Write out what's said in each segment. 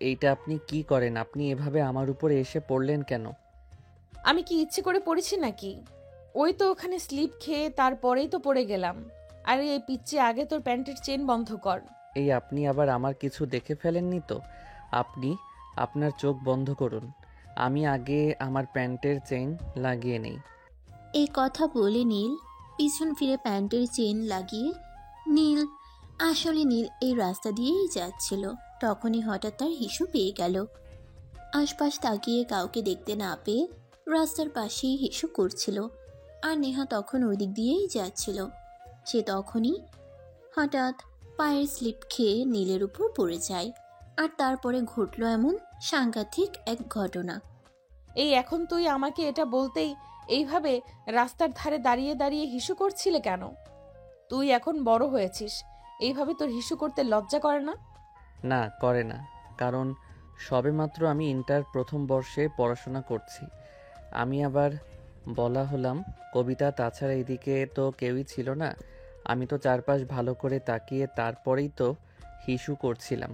এইটা আপনি কি করেন? আপনি এভাবে আমার উপরে এসে পড়লেন কেন? আমি কি ইচ্ছে করে পড়েছি নাকি? ওই তো ওখানে স্লিপ খেয়ে তারপরেই তো পড়ে গেলাম। আরে এই পিচ্চি, আগে তোর প্যান্টের চেন বন্ধ কর। এই আপনি আবার আমার কিছু দেখে ফেলেননি তো? আপনি আপনার চোখ বন্ধ করুন। আমি আগে আমার প্যান্টের চেইন লাগিয়ে নেই। এই কথা বলে নীল পিছন ফিরে প্যান্টের চেন লাগিয়ে নীল নীল এই রাস্তা দিয়েই যাচ্ছিল। তখনই হঠাৎ তার হিসু পেয়ে গেল। আশপাশ তাকিয়ে কাউকে দেখতে না পেয়ে রাস্তার পাশেই হিসু করছিল। আর নেহা তখন ওই দিক দিয়েই যাচ্ছিল। সে তখনই হঠাৎ পায়ের স্লিপ খেয়ে নীলের উপর পড়ে যায়। আর তারপরে ঘটল এমন সাংঘাতিক এক ঘটনা। এই এখন তুই আমাকে এটা বলতেই এইভাবে রাস্তার ধারে দাঁড়িয়ে দাঁড়িয়ে হিসু করছিলে কেন? তুই এখন বড় হয়েছিস, এইভাবে তোর হিসু করতে লজ্জা করে না? না, করে না। কারণ সবেমাত্র আমি ইন্টার প্রথম বর্ষে পড়াশোনা করছি। আমি আবার বলা হলাম কবিতা, তাছাড়া এদিকে তো কেউই ছিল না। আমি তো চারপাশ ভালো করে তাকিয়ে তারপরেই তো হিসু করছিলাম।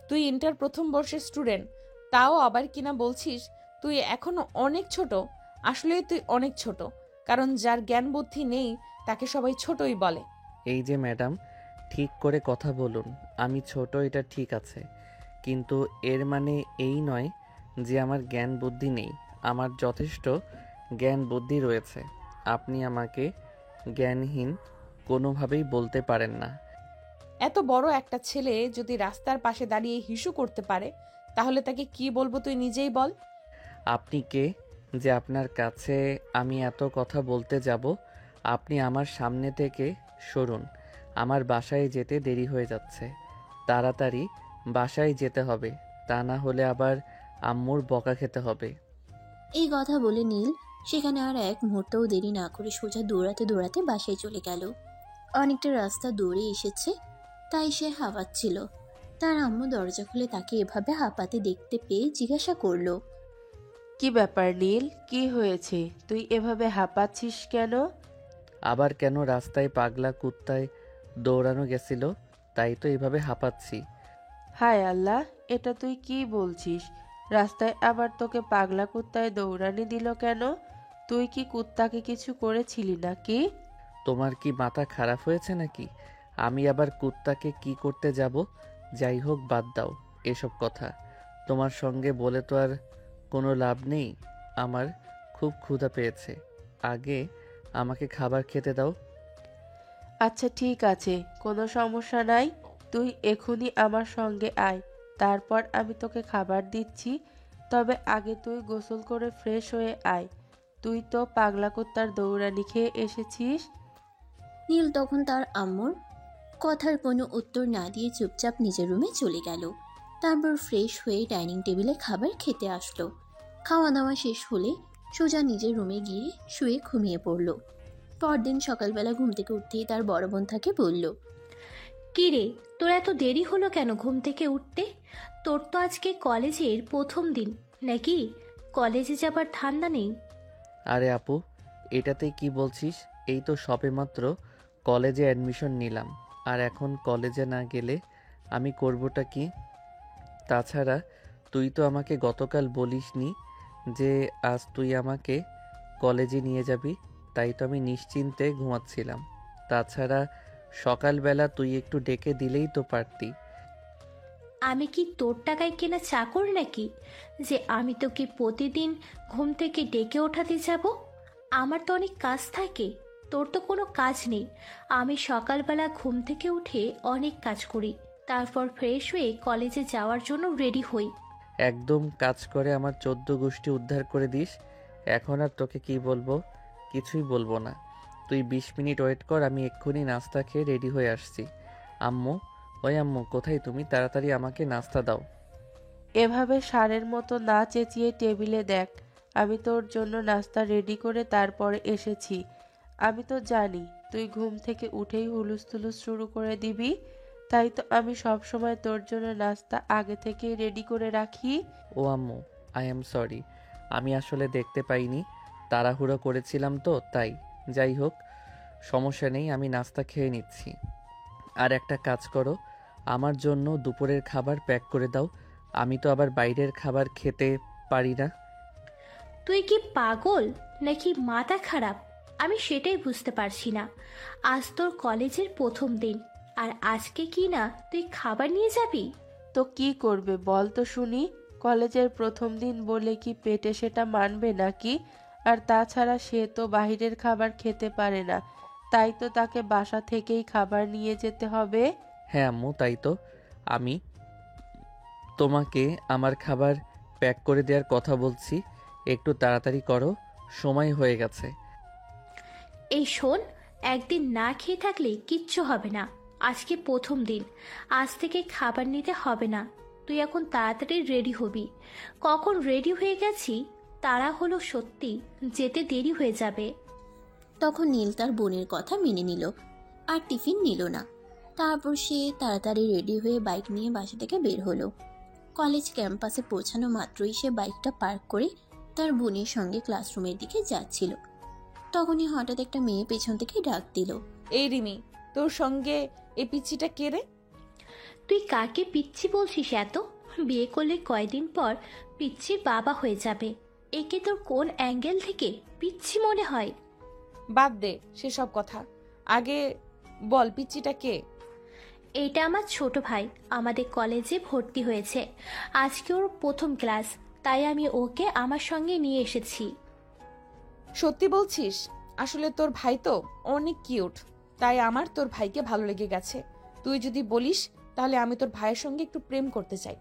তুই ইন্টার প্রথম বর্ষের স্টুডেন্ট, তাও আবার কিনা বলছিস তুই এখনো অনেক ছোট। আসলেই তুই অনেক ছোট, কারণ যার জ্ঞান বুদ্ধি নেই তাকে সবাই ছোটই বলে। এই যে ম্যাডাম, ঠিক করে কথা বলুন। আমি ছোট, এটা ঠিক আছে, কিন্তু এর মানে এই নয় যে আমার জ্ঞান বুদ্ধি নেই। আমার যথেষ্ট জ্ঞান বুদ্ধি রয়েছে। আপনি আমাকে জ্ঞানহীন কোনোভাবেই বলতে পারেন না। এত বড় একটা ছেলে যদি রাস্তার পাশে দাঁড়িয়ে হিসু করতে পারে, তাহলে তাকে কি বলবো তুই নিজেই বল। আপনি কে যে আপনার কাছে আমি এত কথা বলতে যাব? আপনি আমার সামনে থেকে সরুন। আমার বাসায় যেতে দেরি হয়ে যাচ্ছে। তাড়াতাড়ি বাসায় যেতে হবে, তা না হলে আবার আম্মুর বকা খেতে হবে। এই কথা বলে নীল সেখানে আর এক মুহূর্তও দেরি না করে সোজা দৌড়াতে দৌড়াতে বাসায় চলে গেল। অনেকটা রাস্তা দৌড়ে এসেছে, তাই সে হাঁপাচ্ছিল। তার আম্মু দরজা খুলে তাকে এভাবে হাঁপাতে দেখতে পেয়ে জিজ্ঞাসা করলো, কি ব্যাপার নীল, কি হয়েছে? তুই এভাবে হাঁপাচ্ছিস কেন? আবার কেন? রাস্তায় পাগলা কুত্তায় দৌড়ানো গেছিল, তাই তো এভাবে হাঁপাচ্ছি। হায় আল্লাহ, এটা তুই কি বলছিস? রাস্তায় আবার তোকে পাগলা কুত্তায় দৌড়ানি দিল কেন? তুই কি কুত্তাকে কিছু করেছিলি নাকি? তোমার কি মাথা খারাপ হয়েছে নাকি? আমি আবার কুত্তাকে কি করতে যাব? যাই হোক, বাদ দাও এসব কথা। তোমার সঙ্গে বলে তো আর কোনো লাভ নেই। আমার খুব ক্ষুধা পেয়েছে। আগে আমাকে খাবার খেতে দাও। আচ্ছা ঠিক আছে, কোনো সমস্যা নাই। তুই এখনই আমার সঙ্গে আয়, তারপর আমি তোকে খাবার দিচ্ছি। তবে আগে তুই গোসল করে ফ্রেশ হয়ে আয়। তুই তো পাগলা কুত্তার দৌড়ানি খেয়ে এসেছিস। নীল তখন তার আম্মুর কথার কোনো উত্তর না দিয়ে চুপচাপ নিজের রুমে চলে গেল। তারপর ফ্রেশ হয়ে ডাইনিং টেবিলে খাবার খেতে আসলো। খাওয়া দাওয়া শেষ হলে সোজা নিজের রুমে গিয়ে শুয়ে ঘুমিয়ে পড়ল। পরদিন সকালবেলা ঘুম থেকে উঠতেই তার বড় বোন তাকে বলল, কি রে, তোর এত দেরি হলো কেন ঘুম থেকে উঠতে? তোর তো আজকে কলেজের প্রথম দিন নাকি? কলেজে যাবার ঠান্ডা নেই? আরে আপু, এটাতে কি বলছিস? এই তো সবেমাত্র কলেজে অ্যাডমিশন নিলাম, আর এখন কলেজে না গেলে আমি করবোটা কি? তাছাড়া তুই তো আমাকে গতকাল বলিসনি যে আজ তুই আমাকে কলেজে নিয়ে যাবি, তাই তো আমি নিশ্চিন্তে ঘুমাচ্ছিলাম। তাছাড়া সকালবেলা তুই একটু ডেকে দিলেই তো পারতি। আমি কি তোর টাকায় কেনা চাকর নাকি যে আমি তোকে প্রতিদিন ঘুম থেকে ডেকে ওঠাতে যাব? আমার তো অনেক কাজ থাকে, তোর তো কোনো কাজ নেই। আমি সকালবেলা ঘুম থেকে উঠে অনেক কাজ করি, তারপর ফ্রেশ হয়ে কলেজে যাওয়ার জন্য রেডি হই। একদম কাজ করে আমার 14 গোষ্ঠী উদ্ধার করে দিস। এখন আর তোকে কি বলবো? কিছুই বলবো না। তুই 20 মিনিট ওয়েট কর, আমি এক্ষুনি নাস্তা খেয়ে রেডি হয়ে আসছি। আম্মু, ওই আম্মু, কোথায় তুমি? তাড়াতাড়ি আমাকে নাস্তা দাও। এভাবে ষাঁড়ের মতো না চেঁচিয়ে টেবিলে দেখ। আমি তোর জন্য নাস্তা রেডি করে তারপরে এসেছি। আমি তো জানি তুই ঘুম থেকে উঠেই হুলুস তুলুস শুরু করে দিবি, তাই তো আমি সব সময় তোর জন্য নাস্তা আগে থেকেই রেডি করে রাখি। ও আম্মু, আই অ্যাম সরি। আমি আসলে দেখতে পাইনি, তাড়াহুড়ো করেছিলাম তো তাই। যাই হোক, সমস্যা নেই, আমি নাস্তা খেয়ে নিচ্ছি। আর একটা কাজ করো, আমার জন্য দুপুরের খাবার প্যাক করে দাও। আমি তো আবার বাইরের খাবার খেতে পারি না। তুই কি পাগল নাকি মাথা খারাপ? আমি সেটাই বুঝতে পারছি না। আজ তোর কলেজের প্রথম দিন, আর আজকে কি না তুই খাবার নিয়ে যাবি? তো কি করবে বল তো শুনি? কলেজের প্রথম দিন বলে কি পেটে সেটা মানবে নাকি? আর তাছাড়া সে তো বাইরের খাবার খেতে পারে না, তাই তো তাকে বাসা থেকেই খাবার নিয়ে যেতে হবে। হ্যাঁ আম্মু, তাই তো। আমি তোমাকে আমার খাবার প্যাক করে দেওয়ার কথা বলছি, একটু তাড়াতাড়ি করো, সময় হয়ে গেছে। এই শোন, একদিন না খেয়ে থাকলে কিচ্ছু হবে না। আজকে প্রথম দিন, আজ থেকে খাবার নিতে হবে না। তুই এখন তাড়াতাড়ি রেডি হবি। কখন রেডি হয়ে গেছি তারা হলো সত্যি, যেতে দেরি হয়ে যাবে। তখন নীল তার বোনের কথা মেনে নিল আর টিফিন নিল না। তারপর সে তাড়াতাড়ি রেডি হয়ে বাইক নিয়ে বাসা থেকে বের হলো। কলেজ ক্যাম্পাসে পৌঁছানো মাত্রই সে বাইকটা পার্ক করে তার বোনের সঙ্গে ক্লাসরুমের দিকে যাচ্ছিল। তখনই হঠাৎ একটা মেয়ে পেছন থেকে ডাক দিল। এই রিমি, তোর সঙ্গে এই পিচ্চিটা কে রে? তুই কাকে পিচ্ছি বলছিস এত? বিয়ে করলে কয়দিন পর পিচ্ছির বাবা হয়ে যাবে। একে তোর কোন অ্যাঙ্গেল থেকে পিচ্ছি মনে হয়? বাদ দে সেসব কথা, আগে বল পিচ্চিটা কে? এটা আমার ছোট ভাই, আমাদের কলেজে ভর্তি হয়েছে। আজকে ওর প্রথম ক্লাস, তাই আমি ওকে আমার সঙ্গে নিয়ে এসেছি। সত্যি বলছিস? আসলে তোর ভাই তো অনেক কিউট, তাই আমার তোর ভাইকে ভালো লেগে গেছে। তুই যদি বলিস তাহলে আমি তোর ভাইয়ের সঙ্গে একটু প্রেম করতে চাই।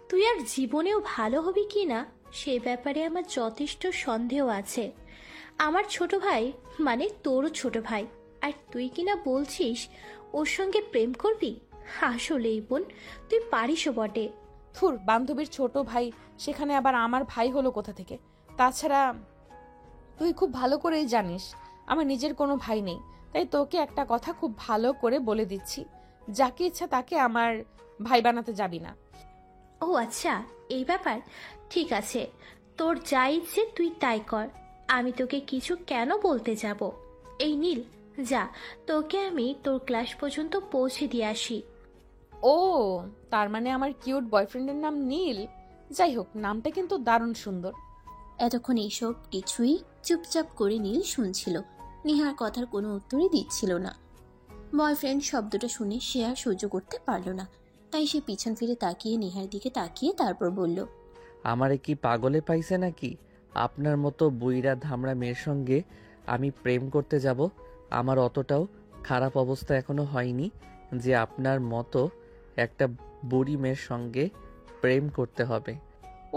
তুই আর জীবনেও ভালো হবি কি না সে ব্যাপারে আমার যথেষ্ট সন্দেহ আছে। আমার ছোট ভাই মানে তোরও ছোট ভাই, আর তুই কিনা বলছিস ওর সঙ্গে প্রেম করবি? আসলেই বোন, তুই পারিসও বটে। থুর, বান্ধবীর ছোট ভাই, সেখানে আবার আমার ভাই হলো কোথা থেকে? তাছাড়া তুই খুব ভালো করেই জানিস আমার নিজের কোনো ভাই নেই, তাই তোকে একটা কথা খুব ভালো করে বলে দিচ্ছি, যাকে ইচ্ছা তাকে আমার ভাই বানাতে যাবি না। ও আচ্ছা, এই ব্যাপার। ঠিক আছে, তোর যা ইচ্ছে তুই তাই কর। আমি তোকে কিছু কেন বলতে যাব? এই নীল, যা, তোকে আমি তোর ক্লাস পর্যন্ত পৌঁছে দিয়ে আসি। ও, তার মানে আমার কিউট বয়ফ্রেন্ডের নাম নীল? যাই হোক, নামটা কিন্তু দারুণ সুন্দর। এতক্ষণ এইসব কিছুই চুপচাপ করে নীল শুনছিল। নেহার কথার কোনো উত্তরই দিচ্ছিল না। বয়ফ্রেন্ড শব্দটা শুনে সে আর সহ্য করতে পারল না, তাই সে পিছন ফিরে তাকিয়ে নেহার দিকে তাকিয়ে তারপর বলল, আমারে কি পাগলে পাইছে নাকি? আপনার মতো বুইড়া ধামড়া মেয়ের সঙ্গে আমি প্রেম করতে যাব? আমার অতটাও খারাপ অবস্থা এখনো হয়নি যে আপনার মতো একটা বুড়ি মেয়ের সঙ্গে প্রেম করতে হবে।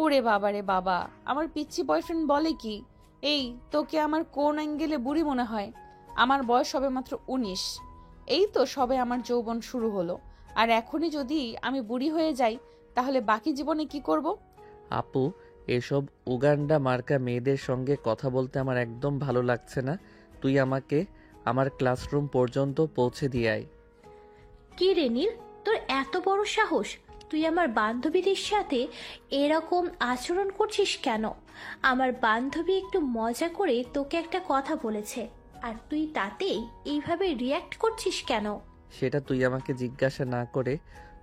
ওরে বাবা রে বাবা, আমার পিচ্ছি বয়ফ্রেন্ড বলে কি? এই, তোকে আমার কোন অ্যাঙ্গেলে বুড়ি মনে হয়? আমার বয়স সবে মাত্র 19। এই তো সবে আমার যৌবন শুরু হলো, আর এখনই যদি আমি বুড়ি হয়ে যাই তাহলে বাকি জীবনে কি করব? আপু, এসব উগান্ডা মার্কা মেয়েদের সঙ্গে কথা বলতে আমার একদম ভালো লাগছে না। তুই আমাকে আমার ক্লাসরুম পর্যন্ত পৌঁছে দিয়ে আয়। কি রে নীল, তোর এত বড় সাহস? তুই আমার বান্ধবীদের সাথে এরকম আচরণ করছিস কেন? আমার বান্ধবী একটু মজা করে তোকে একটা কথা বলেছে, আর তুই তাতেই এইভাবে রিয়্যাক্ট করছিস কেন? সেটা তুই আমাকে জিজ্ঞাসা না করে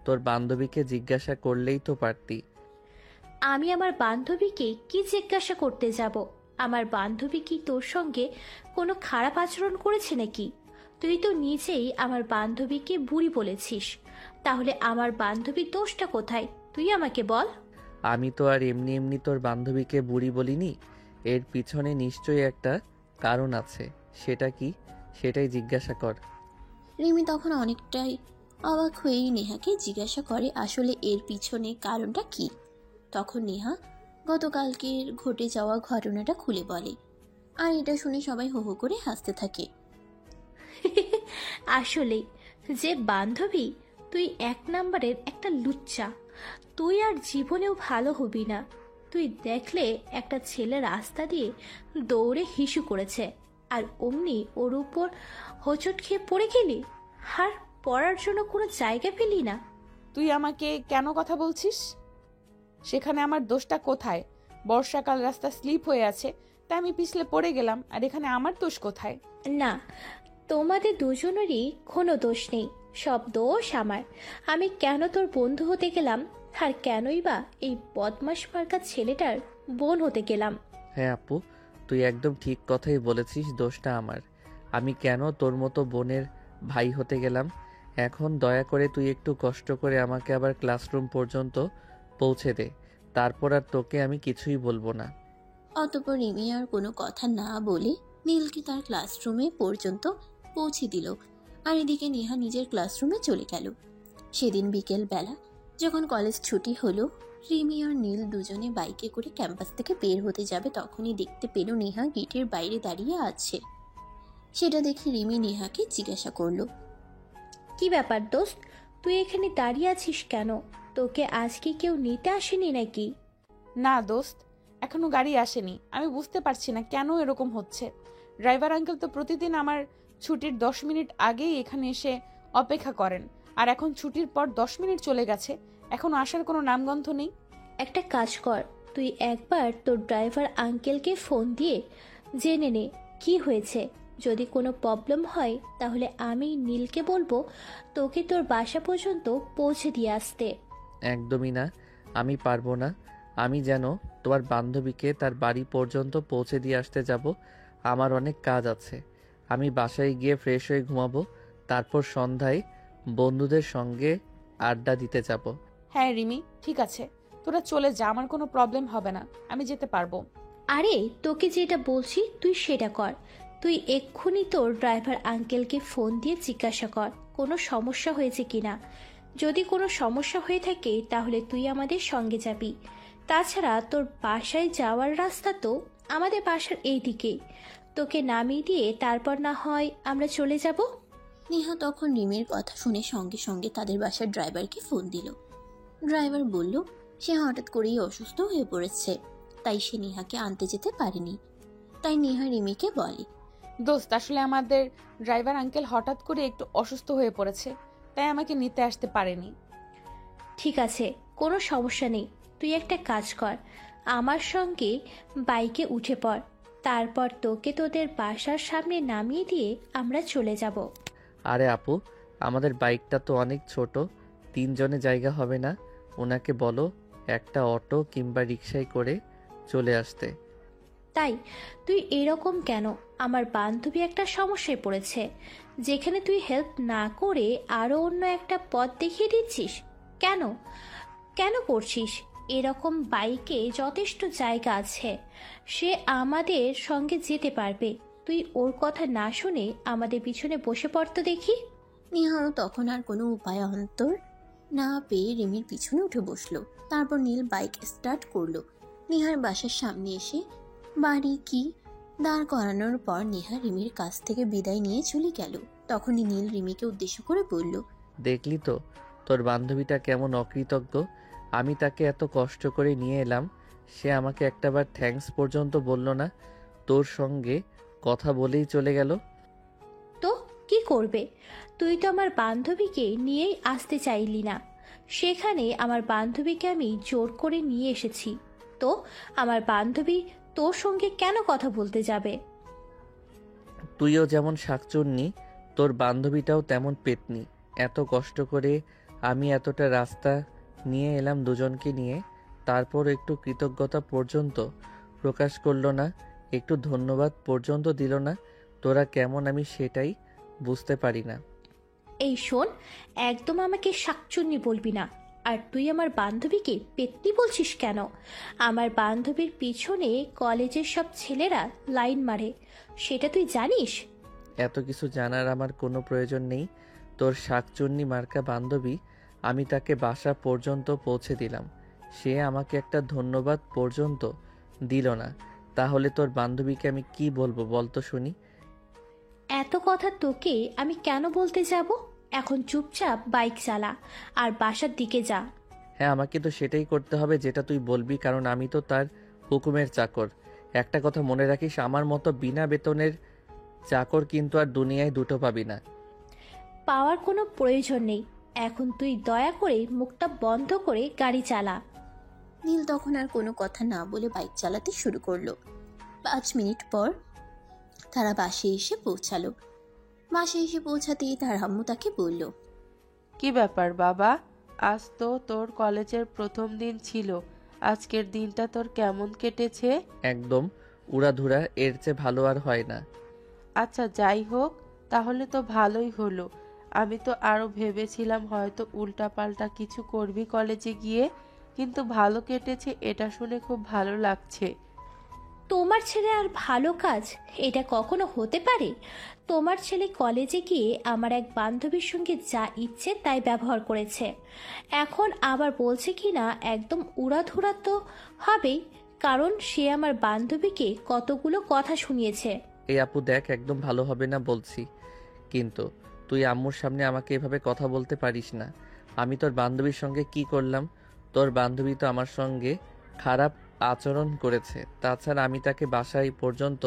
তোর বান্ধবীকে জিজ্ঞাসা করলেই তো পারতি। আমি আমার বান্ধবীকে কি জিজ্ঞাসা করতে যাব? আমার বান্ধবী কি তোর সঙ্গে কোনো খারাপ আচরণ করেছে নাকি? তুই তো নিজেই আমার বান্ধবীকে বুড়ি বলেছিস, তাহলে আমার বান্ধবীর দোষটা কোথায় তুই আমাকে বল। আমি তো আর এমনি এমনি তোর বান্ধবীকে বুড়ি বলিনি। এর পিছনে নিশ্চয়ই একটা কারণ আছে। সেটা কি, সেটাই জিজ্ঞাসা কর। রিমি তখন অনেকটাই অবাক হয়েই নেহাকে জিজ্ঞাসা করে আসলে এর পিছনে কারণটা কি। তখন নেহা গতকালকের ঘটে যাওয়া ঘটনাটা খুলে বলে, আর এটা শুনে সবাই হো হো করে হাসতে থাকে। আসলে যে বান্ধবী, তুই এক নম্বরের একটা লুচ্চা। তুই আর জীবনেও ভালো হবি না। তুই দেখলে একটা ছেলে রাস্তা দিয়ে দৌড়ে হিসু করেছে, আর অমনি ওর উপর হোঁচট খেয়ে পড়ে গেলি, আর পড়ার জন্য কোনো জায়গা পেলি না। তুই আমাকে কেন কথা বলছিস? সেখানে আমার দোষটা কোথায়? বর্ষাকাল, রাস্তা স্লিপ হয়ে আছে, তাই আমি পিছলে পড়ে গেলাম, আর এখানে আমার দোষ কোথায়? না, তোমাদের দুজনেরই কোনো দোষ নেই। সব দোষ আমার। আমি কেন তোর বন্ধু হতে গেলাম, আর কেনই বা এই বদমাস মার্কা ছেলেটার বোন হতে গেলাম? হ্যাঁ আপু, তুই একদম ঠিক কথাই বলেছিস, দোষটা আমার। আমি কেন তোর মতো বোনের ভাই হতে গেলাম? এখন দয়া করে তুই একটু কষ্ট করে আমাকে আবার ক্লাসরুম পর্যন্ত পৌঁছে দে, তারপর আর তোকে আমি কিছুই বলবো না। অতঃপর রিমি আর কোনো কথা না বলে নীলকে তার ক্লাসরুমে পর্যন্ত পৌঁছে দিল। আর এদিকে নেহা নিজের ক্লাসরুমে চলে গেল। সেদিন বিকেল বেলা যখন কলেজ ছুটি হলো, রিমি আর নীল দুজনে বাইকে করে ক্যাম্পাস থেকে বের হতে যাবে, তখনই দেখতে পেল নেহা গেটের বাইরে দাঁড়িয়ে আছে। সেটা দেখে রিমি নেহাকে জিজ্ঞাসা করলো, কি ব্যাপার দোস্ত, তুই এখানে দাঁড়িয়ে আছিস কেন? তোকে আজকে কেউ নিতে আসেনি নাকি? না দোস্ত, এখনো গাড়ি আসেনি। আমি বুঝতে পারছি না কেন এরকম হচ্ছে। ড্রাইভার আঙ্কেল তো প্রতিদিন আমার ছুটির 10 মিনিট আগেই এখানে এসে অপেক্ষা করেন, আর এখন ছুটির পর 10 মিনিট চলে গেছে, এখনো আসার কোনো নামগন্ধ নেই। একটা কাজ কর, তুই একবার তোর ড্রাইভার আঙ্কেলকে ফোন দিয়ে জেনে নে কি হয়েছে। যদি কোনো প্রবলেম হয় তাহলে আমি নীলকে বলবো তোকে তোর বাসা পর্যন্ত পৌঁছে দিয়ে আসতে। একদমই না, আমি পারবো না। আমি যেন তোমার বান্ধবীকে তার বাড়ি পর্যন্ত পৌঁছে দিয়ে আসতে যাব? আমার অনেক কাজ আছে। আমি বাসায় গিয়ে ফ্রেশ হয়ে ঘুমাবো, তারপর সন্ধ্যায় বন্ধুদের সঙ্গে আড্ডা দিতে যাব। হ্যাঁ রিমি, ঠিক আছে, তোরা চলে যা, আমার কোনো প্রবলেম হবে না, আমি যেতে পারবো। আরে তোকে যেটা বলছি তুই সেটা কর। তুই এক্ষুনি তোর ড্রাইভার আঙ্কেলকে ফোন দিয়ে জিজ্ঞাসা কর কোনো সমস্যা হয়েছে কিনা। যদি কোনো সমস্যা হয়ে থাকে তাহলে তুই আমাদের সঙ্গে যাবি। তাছাড়া তোর বাসায় যাওয়ার রাস্তা তো আমাদের বাসার এই দিকে, তোকে নামিয়ে দিয়ে তারপর না হয় আমরা চলে যাব। নেহা তখন রিমির কথা শুনে সঙ্গে সঙ্গে তাদের বাসার ড্রাইভারকে ফোন দিল। ড্রাইভার বলল সে হঠাৎ করেই অসুস্থ হয়ে পড়েছে, তাই সে নেহাকে আনতে যেতে পারেনি। তাই নেহা রিমিকে বলে, দোস্ত, আসলে আমাদের ড্রাইভার আঙ্কেল হঠাৎ করে একটু অসুস্থ হয়ে পড়েছে, তাই আমাকে নিতে আসতে পারেনি। ঠিক আছে, কোনো সমস্যা নেই। তুই একটা কাজ কর, আমার সঙ্গে বাইকে উঠে পড়, তারপর তোকে তোদের বাসার সামনে নামিয়ে দিয়ে আমরা চলে যাব। আরে আপু, আমাদের বাইকটা তো অনেক ছোট, 3 জনে জায়গা হবে না? ওনাকে বলো একটা অটো কিংবা রিকশায় করে চলে আসতে। তাই তুই এরকম কেন? আমার বান্ধবী একটা সমস্যায় পড়েছে, যেখানে তুই হেল্প না করে আরও অন্য একটা পথ দেখিয়ে দিচ্ছিস। কেন কেন করছিস এরকম? বাইকে যথেষ্ট জায়গা আছে, সে আমাদের সঙ্গে যেতে পারবে। তুই ওর কথা না শুনে আমাদের পিছনে বসে পড়তে দেখি। নেহারও তখন আর কোনো উপায় অন্তর না পেয়ে রিমির পিছনে উঠে বসলো। তারপর নীল বাইক স্টার্ট করলো। নেহার বাসার সামনে এসে বাড়ি কি দাঁড় করানোর পর নেহা রিমির কাছ থেকে বিদায় নিয়ে চলে গেল। তখনই নীল রিমিকে উদ্দেশ্য করে বলল, দেখলি তো তোর বান্ধবীটা কেমন অকৃতজ্ঞ। আমি তাকে এত কষ্ট করে নিয়ে এলাম, সে আমাকে একটাবার থ্যাঙ্কস পর্যন্ত বলল না, তোর সঙ্গে কথা বলেই চলে গেল। তো কি করবে? তুই তো আমার বান্ধবীকে নিয়েই আসতে চাইলি না, সেখানে আমার বান্ধবীকে আমি জোর করে নিয়ে এসেছি। তো আমার বান্ধবী তোর সঙ্গে কেন কথা বলতে যাবে? তুইও যেমন শাকচুন্নি, তোর বান্ধবীটাও তেমন পেতনি। এত কষ্ট করে আমি এতটা রাস্তা নিয়ে এলাম দুজনকে নিয়ে, তারপর একটু কৃতজ্ঞতা পর্যন্ত প্রকাশ করলো না, একটু ধন্যবাদ পর্যন্ত দিল না। তোরা কেমন আমি সেটাই বুঝতে পারি না। এই শোন, একদম আমাকে শাকচুন্নি বলবি না। আর তুই আমার বান্ধবীকে পেত্নী বলছিস কেন? আমার বান্ধবীর পিছনে কলেজের সব ছেলেরা লাইন মারে, সেটা তুই জানিস? এত কিছু জানার আমার কোনো প্রয়োজন নেই। তোর শাকচুন্নি মার্কা বান্ধবী, আমি তাকে বাসা পর্যন্ত পৌঁছে দিলাম, সে আমাকে একটা ধন্যবাদ পর্যন্ত দিল না। তাহলে তোর বান্ধবীকে আমি কি বলবো বলতো শুনি? এত কথা তোকে আমি কেন বলতে যাব? এখন চুপচাপ বাইক চালা আর বাসার দিকে যা। হ্যাঁ, আমাকে তো সেটাই করতে হবে যেটা তুই বলবি, কারণ আমি তো তার হুকুমের চাকর। একটা কথা মনে রাখিস, আমার মতো বিনা বেতনের চাকর কিন্তু আর দুনিয়ায় দুটো পাবি না। পাওয়ার কোনো প্রয়োজন নেই। এখন তুই দয়া করে মুখটা বন্ধ করে গাড়ি চালা। নীল তখন আর কোনো কথা না বলে বাইক চালাতে শুরু করলো। 5 মিনিট পর তারা বাসে এসে পৌঁছালো। বাসে এসে পৌঁছাতেই তার আম্মু তাকে বলল, কি ব্যাপার বাবা? আজ তো তোর কলেজের প্রথম দিন ছিল। আজকের দিনটা তোর কেমন কেটেছে? একদম উড়াধুরা, এর চেয়ে ভালো আর হয় না। আচ্ছা যাই হোক, তাহলে তো ভালোই হলো। আমি তো আরো ভেবেছিলাম হয়তো উল্টাপাল্টা কিছু করবি কলেজে গিয়ে, কিন্তু ভালো কেটেছে এটা শুনে খুব ভালো লাগছে। তোমার ছেলে আর ভালো কাজ, এটা কখনো হতে পারে? তোমার ছেলে কলেজে গিয়ে আমার এক বান্ধবীর সঙ্গে যা ইচ্ছে তাই ব্যবহার করেছে, এখন আবার বলছে কি না একদম উড়াধুরা তো হবেই, কারণ সে আমার বান্ধবীকে কতগুলো কথা শুনিয়েছে। এই আপু দেখ, একদম ভালো হবে না বলছি, কিন্তু তুই আম্মুর সামনে আমাকে এভাবে কথা বলতে পারিস না। আমি তোর বান্ধবীর সঙ্গে কি করলাম? তোর বান্ধবী তো আমার সঙ্গে খারাপ আচরণ করেছে, তাছাড়া আমি তাকে বাসায় পর্যন্ত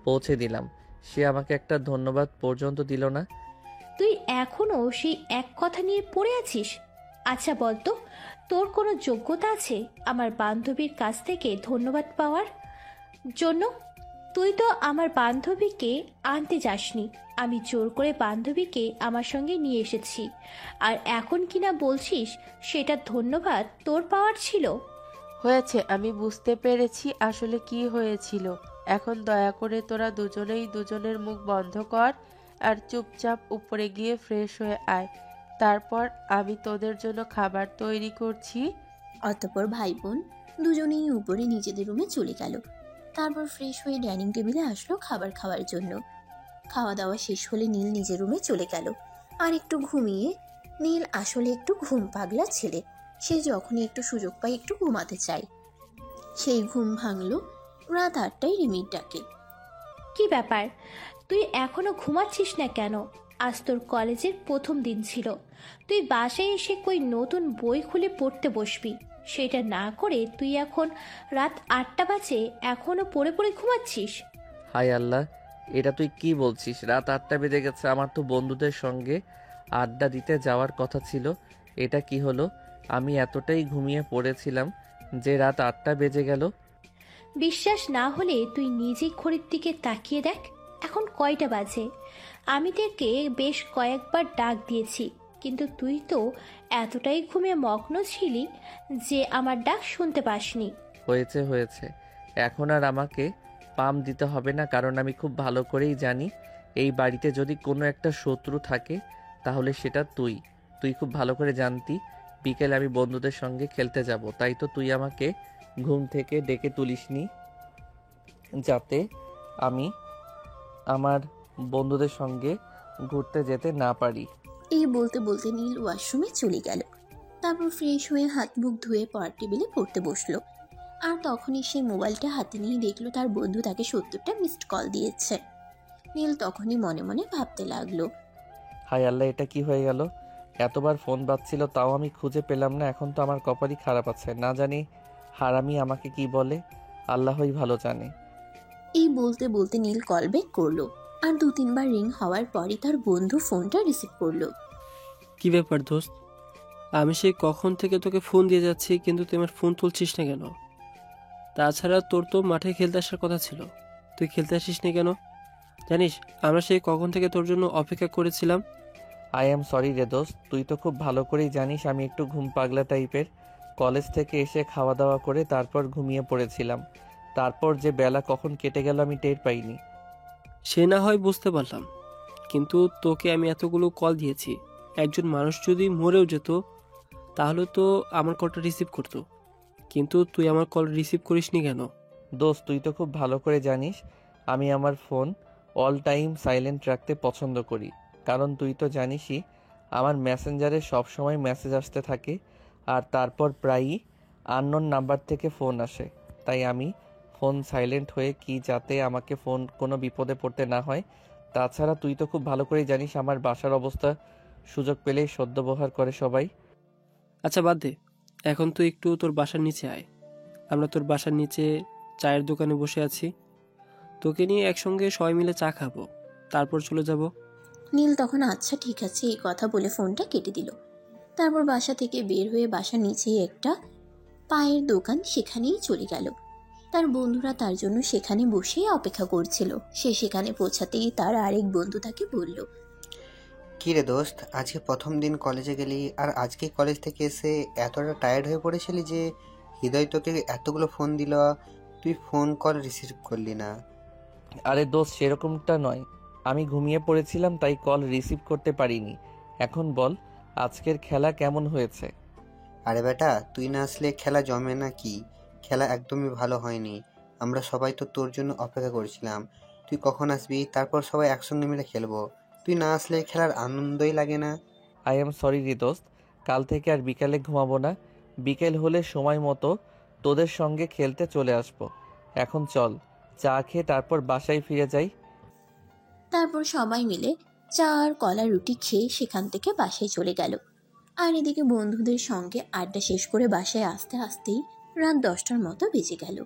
পৌঁছে দিলাম, সে আমাকে একটা ধন্যবাদ পর্যন্ত দিল না। তুই এখনো সেই এক কথা নিয়ে পড়ে আছিস? আচ্ছা বলতো, তোর কোনো যোগ্যতা আছে আমার বান্ধবীর কাছ থেকে ধন্যবাদ পাওয়ার জন্য? তুই তো আমার বান্ধবীকে আনতে যাসনি, আমি জোর করে বান্ধবীকে আমার সঙ্গে নিয়ে এসেছি, আর এখন কিনা বলছিস সেটা ধন্যবাদ তোর পাওয়ার ছিল? হয়েছে, আমি বুঝতে পেরেছি আসলে কি হয়েছিল। এখন দয়া করে তোরা দুজনেই দুজনের মুখ বন্ধ কর আর চুপচাপ উপরে গিয়ে ফ্রেশ হয়ে আয়। তারপর আমি তোদের জন্য খাবার তৈরি করছি। অতঃপর ভাই বোন দুজনেই উপরে নিজেদের রুমে চলে গেল। তারপর ফ্রেশ হয়ে ডাইনিং টেবিলে আসলো খাবার খাওয়ার জন্য। খাওয়া দাওয়া শেষ হলে নীল নিজের রুমে চলে গেল আর একটু ঘুমিয়ে। নীল আসলে একটু ঘুম পাগলা ছেলে, সে যখনই একটু সুযোগ পায় একটু ঘুমাতে চায়। সেই ঘুম ভাঙলো রাত 8টায় রিমির ডাকে। কি ব্যাপার, তুই এখনো ঘুমাচ্ছিস না কেন? আজ তোর কলেজের প্রথম দিন ছিল, তুই বাসায় এসে কই নতুন বই খুলে পড়তে বসবি, সেটা না করে তুই এখন রাত 8টা বাজে এখনো পড়ে পড়ে ঘুমাচ্ছিস? হায় আল্লাহ, এটা তুই কি বলছিস? রাত 8টা বেজে গেছে, আমার তো বন্ধুদের সঙ্গে আড্ডা দিতে যাওয়ার কথা ছিল। এটা কি হলো? আমি এতটাই ঘুমিয়ে পড়েছিলাম যে রাত 8টা বেজে গেল। বিশ্বাস না হলে তুই নিজেই ঘড়ির দিকে তাকিয়ে দেখ, এখন কয়টা বাজে। আমি তোকে বেশ কয়েকবার ডাক দিয়েছি, কিন্তু তুই তো এতটাই ঘুমে মগ্ন ছিলি যে আমার ডাক শুনতে পাসনি। হয়েছে হয়েছে, এখন আর আমাকে পাম দিতে হবে না, কারণ আমি খুব ভালো করেই জানি এই বাড়িতে যদি কোনো একটা শত্রু থাকে তাহলে সেটা তুই। তুই খুব ভালো করে জানতি বিকেলে আমি বন্ধুদের সঙ্গে খেলতে যাব, তাই তো তুই আমাকে ঘুম থেকে ডেকে তুলিসনি যাতে আমি আমার বন্ধুদের সঙ্গে ঘুরতে যেতে না পারি। এই বলতে বলতে নীল ওয়াশরুমে চলে গেল। তারপর ফ্রেশ হয়ে হাত মুখ ধুয়ে পড়ার টেবিলে পড়তে বসলো। আর তখনই সেই মোবাইলটা হাতে নিয়ে দেখলো তার বন্ধু তাকে 70টা মিসড কল দিয়েছে। নীল তখনই মনে মনে ভাবতে লাগলো, হায় আল্লাহ, এটা কি হয়ে গেল? এতবার ফোন বাজছিল তাও আমি খুঁজে পেলাম না, এখন তো আমার কপালই খারাপ আছে, না জানি হারামি আমাকে কি বলে, আল্লাহই ভালো জানে। এই বলতে বলতে নীল কল ব্যাক করলো। আর 2-3বার রিং হওয়ার পরই তার বন্ধু ফোনটা রিসিভ করলো। কি ব্যাপার দোস্ত? আমি সেই কখন থেকে তোকে ফোন দিয়ে যাচ্ছি, কিন্তু তুই আমার ফোন তুলছিস না কেন? তাছাড়া তোর তো মাঠে খেলতে আসার কথা ছিল, তুই খেলতে আসিস না কেন? জানিস আমরা সেই কখন থেকে তোর জন্য অপেক্ষা করেছিলাম। আই এম সরি রে দোস্ত, তুই তো খুব ভালো করেই জানিস আমি একটু ঘুম পাগলা টাইপের। কলেজ থেকে এসে খাওয়া দাওয়া করে তারপর ঘুমিয়ে পড়েছিলাম, তারপর যে বেলা কখন কেটে গেল আমি টের পাইনি। সে না হয় বুঝতে পারলাম, কিন্তু তোকে আমি এতগুলো কল দিয়েছি, একজন মানুষ যদি মরেও যেত তাহলে তো আমার কলটা রিসিভ করতো, কিন্তু তুই আমার কল রিসিভ করিসনি কেন? দোস্ত তুই তো খুব ভালো করে জানিস আমি আমার ফোন অল টাইম সাইলেন্ট রাখতে পছন্দ করি, কারণ তুই তো জানিসই আমার মেসেঞ্জারে সবসময় মেসেজ আসতে থাকে, আর তারপর প্রায়ই আননোন নাম্বার থেকে ফোন আসে, তাই আমি ফোন সাইলেন্ট হয়ে কি যাতে আমাকে ফোন কোনো বিপদে পড়তে না হয়। তাছাড়া তুই তো খুব ভালো করেই জানিস আমার বাসার অবস্থা, সুযোগ পেলেই সদ্ব্যবহার করে সবাই। আচ্ছা বাদ দে, এখন তুই একটু তোর বাসার নিচে আয়, আমরা তোর বাসার নিচে চায়ের দোকানে বসে আছি, তোকে নিয়ে একসঙ্গে সবাই মিলে চা খাবো, তারপর চলে যাব। নীল তখন আচ্ছা ঠিক আছে এই কথা বলে ফোনটা কেটে দিল। তারপর বাসা থেকে বের হয়ে বাসার নিচেই একটা পায়ের দোকান, সেখানেই চলে গেল। তার বন্ধুরা তার জন্য সেখানে বসে অপেক্ষা করছিল। সে সেখানে পৌঁছাতেই তার আরেক বন্ধু তাকে বলল, কী রে দোস্ত, আজকে প্রথম দিন কলেজে গেলি আর আজকে কলেজ থেকে এসে এতটা টায়ার্ড হয়ে পড়েছিলি যে হৃদয় তোকে এতগুলো ফোন দিল, তুই ফোন কল রিসিভ করলি না। আরে দোস্ত, সেরকমটা নয়। আমি ঘুমিয়ে পড়েছিলাম তাই কল রিসিভ করতে পারিনি। এখন বল, আজকের খেলা কেমন হয়েছে? আরে বেটা, তুই না আসলে খেলা জমে না কি? খেলা একদমই ভালো হয়নি। আমরা সবাই তো তোর জন্য অপেক্ষা করেছিলাম, তুই কখন আসবি, তারপর সবাই একসঙ্গে মিলে খেলবো। তুই না আসলে খেলার আনন্দই লাগে না। আই এম সরি রে দোস্ত, কাল থেকে আর বিকালে ঘুমাবো না। বিকেল হলে সময় মতো তোদের সঙ্গে খেলতে চলে আসবো। এখন চল, চা খেয়ে তারপর বাসায় ফিরে যাই। তারপর সবাই মিলে চা আর কলা রুটি খেয়ে সেখান থেকে বাসায় চলে গেল। আর এদিকে বন্ধুদের সঙ্গে আড্ডা শেষ করে বাসায় আসতে আসতেই রাত 10টার মতো বেজে গেল।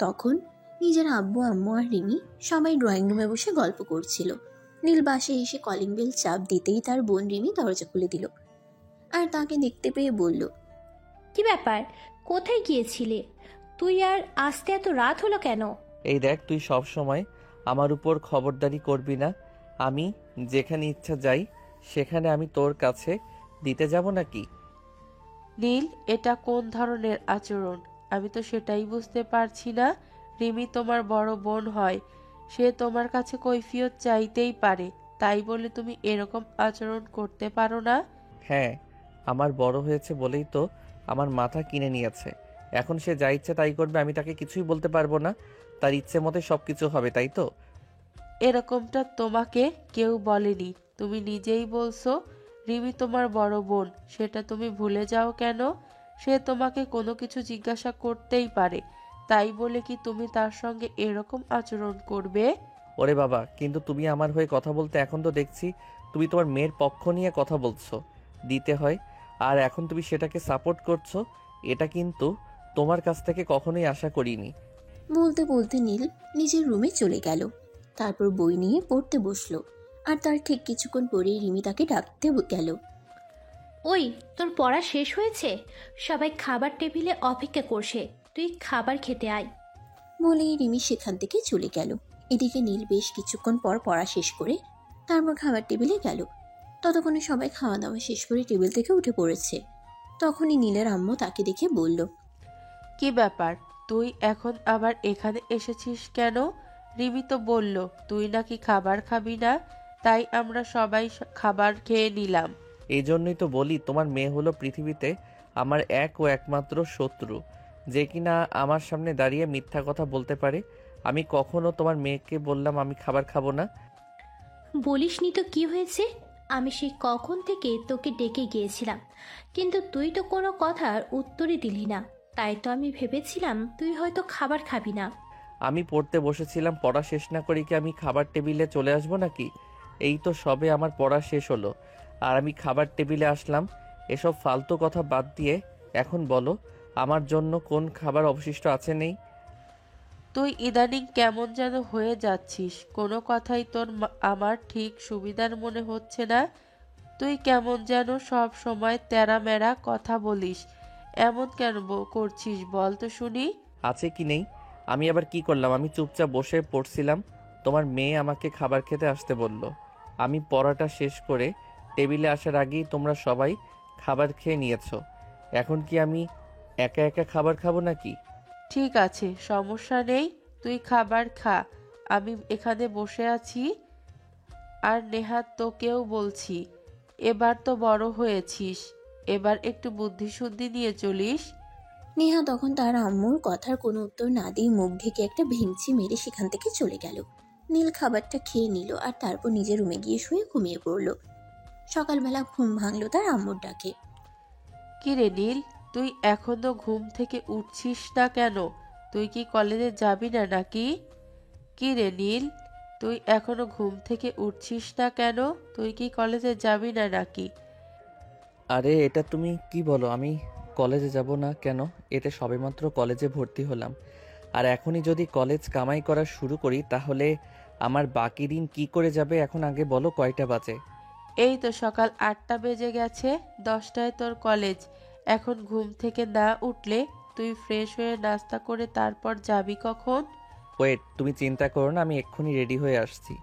তখন নিজের আব্বু আম্মু আর রিমি সবাই ড্রয়িং রুমে বসে গল্প করছিল। নীল বাসায় এসে কলিং বেল চাপ দিতেই তার বোন রিমি দরজা খুলে দিল আর তাকে দেখতে পেয়ে বলল, কি ব্যাপার, কোথায় গিয়েছিলে? তুই আর আসতে এত রাত হলো কেন? এই দেখ, তুই সব সময় আমার উপর খবরদারি করবি না। আমি যেখানে ইচ্ছা যাই সেখানে আমি তোর কাছে দিতে যাব নাকি? নীল, এটা কোন ধরনের আচরণ? আমি তো সেটাই বুঝতে পারছি না। রিমি তোমার বড় বোন হয়, সে তোমার কাছে কৈফিয়ত চাইতেই পারে, তাই বলে তুমি এরকম আচরণ করতে পারো না। হ্যাঁ, আমার বড় হয়েছে বলেই তো আমার মাথা কিনে নিয়েছে। এখন সে যা ইচ্ছে তাই করবে, আমি তাকে কিছুই বলতে পারবো না। তার ইচ্ছে মতো সব কিছু হবে, তাই তো? এরকমটা তোমাকে কেউ বলেনি, তুমি নিজেই বলছো রিমি তোমার বড় বোন। সেটা তুমি ভুলে যাও কেন? সে তোমাকে কোনো কিছু জিজ্ঞাসা করতেই পারে, তাই বলে কি তুমি তার সঙ্গে এরকম আচরণ করবে? ওরে বাবা, কিন্তু তুমি আমার হয়ে কথা বলতে এখন তো দেখছি তুমি তোমার মেয়ের পক্ষ নিয়ে কথা বলছো। দিতে হয়, আর এখন তুমি সেটাকে সাপোর্ট করছো। এটা কিন্তু তোমার কাছ থেকে কখনোই আশা করিনি। বলতে বলতে নীল নিজের রুমে চলে গেল। তারপর বই নিয়ে পড়তে বসলো। আর তার ঠিক কিছুক্ষণ পরেই রিমি তাকে ডাকতে গেল। ওই, তোর পড়া শেষ হয়েছে? সবাই খাবার টেবিলে অপেক্ষা করছে, তুই খাবার খেতে আয়। বলেই রিমি সেখান থেকে চলে গেল। এদিকে নীল বেশ কিছুক্ষণ পর পড়া শেষ করে তারপর খাবার টেবিলে গেল। ততক্ষণে সবাই খাওয়া দাওয়া শেষ করে টেবিল থেকে উঠে পড়েছে। তখনই নীলের আম্মু তাকে দেখে বলল, কি ব্যাপার, তুই এখন আবার এখানে এসেছিস কেন? রিমি তো বলল তুই নাকি খাবার খাবি না, তাই আমরা সবাই খাবার খেয়ে নিলাম। এই জন্যই তো বলি, তোমার মেয়ে হলো পৃথিবীতে আমার এক ও একমাত্র শত্রু, যে কিনা আমার সামনে দাঁড়িয়ে মিথ্যা কথা বলতে পারে। আমি কখনো তোমার মেয়েকে বললাম আমি খাবার খাবো না? বলিসনি তো কি হয়েছে? আমি সেই কখন থেকে তোকে ডেকে গিয়েছিলাম, কিন্তু তুই তো কোনো কথার উত্তরই দিলি না। তাই তো আমি ভেবেছিলাম তুই হয়তো খাবার খাবি না। আমি পড়তে বসেছিলাম, পড়া শেষ না করি কি আমি খাবার টেবিলে চলে আসবো নাকি? এই তো সবে আমার পড়া শেষ হলো আর আমি খাবার টেবিলে আসলাম। এসব ফালতু কথা বাদ দিয়ে এখন বলো, আমার জন্য কোন খাবার অবশিষ্ট আছে নেই? তুই ইদানিং কেমন যেন হয়ে যাচ্ছিস, কোনো কথাই তোর আমার ঠিক সুবিধার মনে হচ্ছে না। তুই কেমন যেন সব সময় তেরা মেরা কথা বলিস, এমন কেন করছিস বল তো শুনি। আছে কি নেই? আমি আবার কি করলাম? আমি চুপচাপ বসে পড়ছিলাম, তোমার মেয়ে আমাকে খাবার খেতে আসতে বলল। আমি পড়াটা শেষ করে টেবিলে আসার আগেই তোমরা সবাই খাবার খেয়ে নিয়েছো। এখন কি আমি একা একা খাবার খাবো নাকি? ঠিক আছে, সমস্যা নেই, তুই খাবার খা। আমি এখানে বসে আছি। আর নেহাত তোকেও বলছি, এবার তো বড় হয়েছিস, এবার একটু বুদ্ধি শুদ্ধি নিয়ে চলিস। নেহা তখন তার আম্মুর কথার কোনো উত্তর না দিয়ে মুখ ঢেকে একটা ভেঙচি মেরে সেখান থেকে চলে গেল। নীল খাবারটা খেয়ে নিল আর তারপর নিজের রুমে গিয়ে শুয়ে ঘুমিয়ে পড়ল। সকালবেলা ঘুম ভাঙলো তার আম্মুর ডাকে। কি রে নীল, তুই এখনো ঘুম থেকে উঠছিস না কেন? তুই কি কলেজে যাবি না নাকি? কি রে নীল, তুই এখনো ঘুম থেকে উঠছিস না কেন? তুই কি কলেজে যাবি না নাকি? আরে এটা তুমি কি বলো? আমি কলেজে যাব না কেন? এতে সবেমাত্র কলেজে ভর্তি হলাম, আর এখনই যদি কলেজ কামাই করা শুরু করি তাহলে আমার বাকি দিন কি করে যাবে? এখন আগে বলো কয়টা বাজে? এই তো সকাল 8টা বেজে গেছে, 10টায় তোর কলেজ। এখন ঘুম থেকে না উঠলে তুই ফ্রেশ হয়ে নাস্তা করে তারপর যাবি কখন? ওয়েট, তুমি চিন্তা করো না, আমি এক্ষুনি রেডি হয়ে আসছি।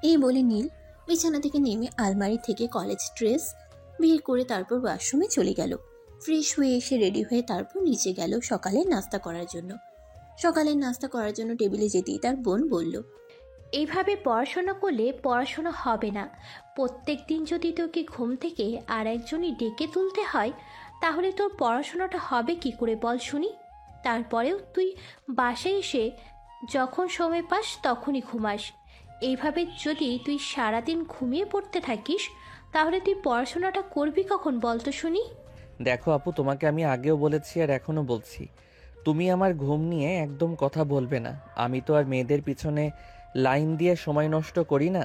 এই বলে নীল বিছানা থেকে নেমে আলমারি থেকে কলেজ ড্রেস বের করে তারপর ওয়াশরুমে চলে গেল। ফ্রেশ হয়ে এসে রেডি হয়ে তারপর নিচে গেল সকালের নাস্তা করার জন্য। সকালের নাস্তা করার জন্য টেবিলে যেতেই তার বোন বলল, এইভাবে পড়াশোনা করলে পড়াশোনা হবে না। প্রত্যেক দিন যদি তোকে ঘুম থেকে আর একজনই ডেকে তুলতে হয়, তাহলে তোর পড়াশোনাটা হবে কি করে বল শুনি? তারপরেও তুই বাসায় এসে যখন সময় পাস তখনই ঘুমাস। এইভাবে যদি তুই সারাদিন ঘুমিয়ে পড়তে থাকিস, তাহলে তুই পড়াশোনাটা করবি কখন বল তো শুনি? দেখো আপু, তোমাকে আমি আগেও বলেছি আর এখনও বলছি, তুমি আমার ঘুম নিয়ে একদম কথা বলবে না। আমি তো আর মেয়েদের পিছনে লাইন দিয়ে সময় নষ্ট করি না।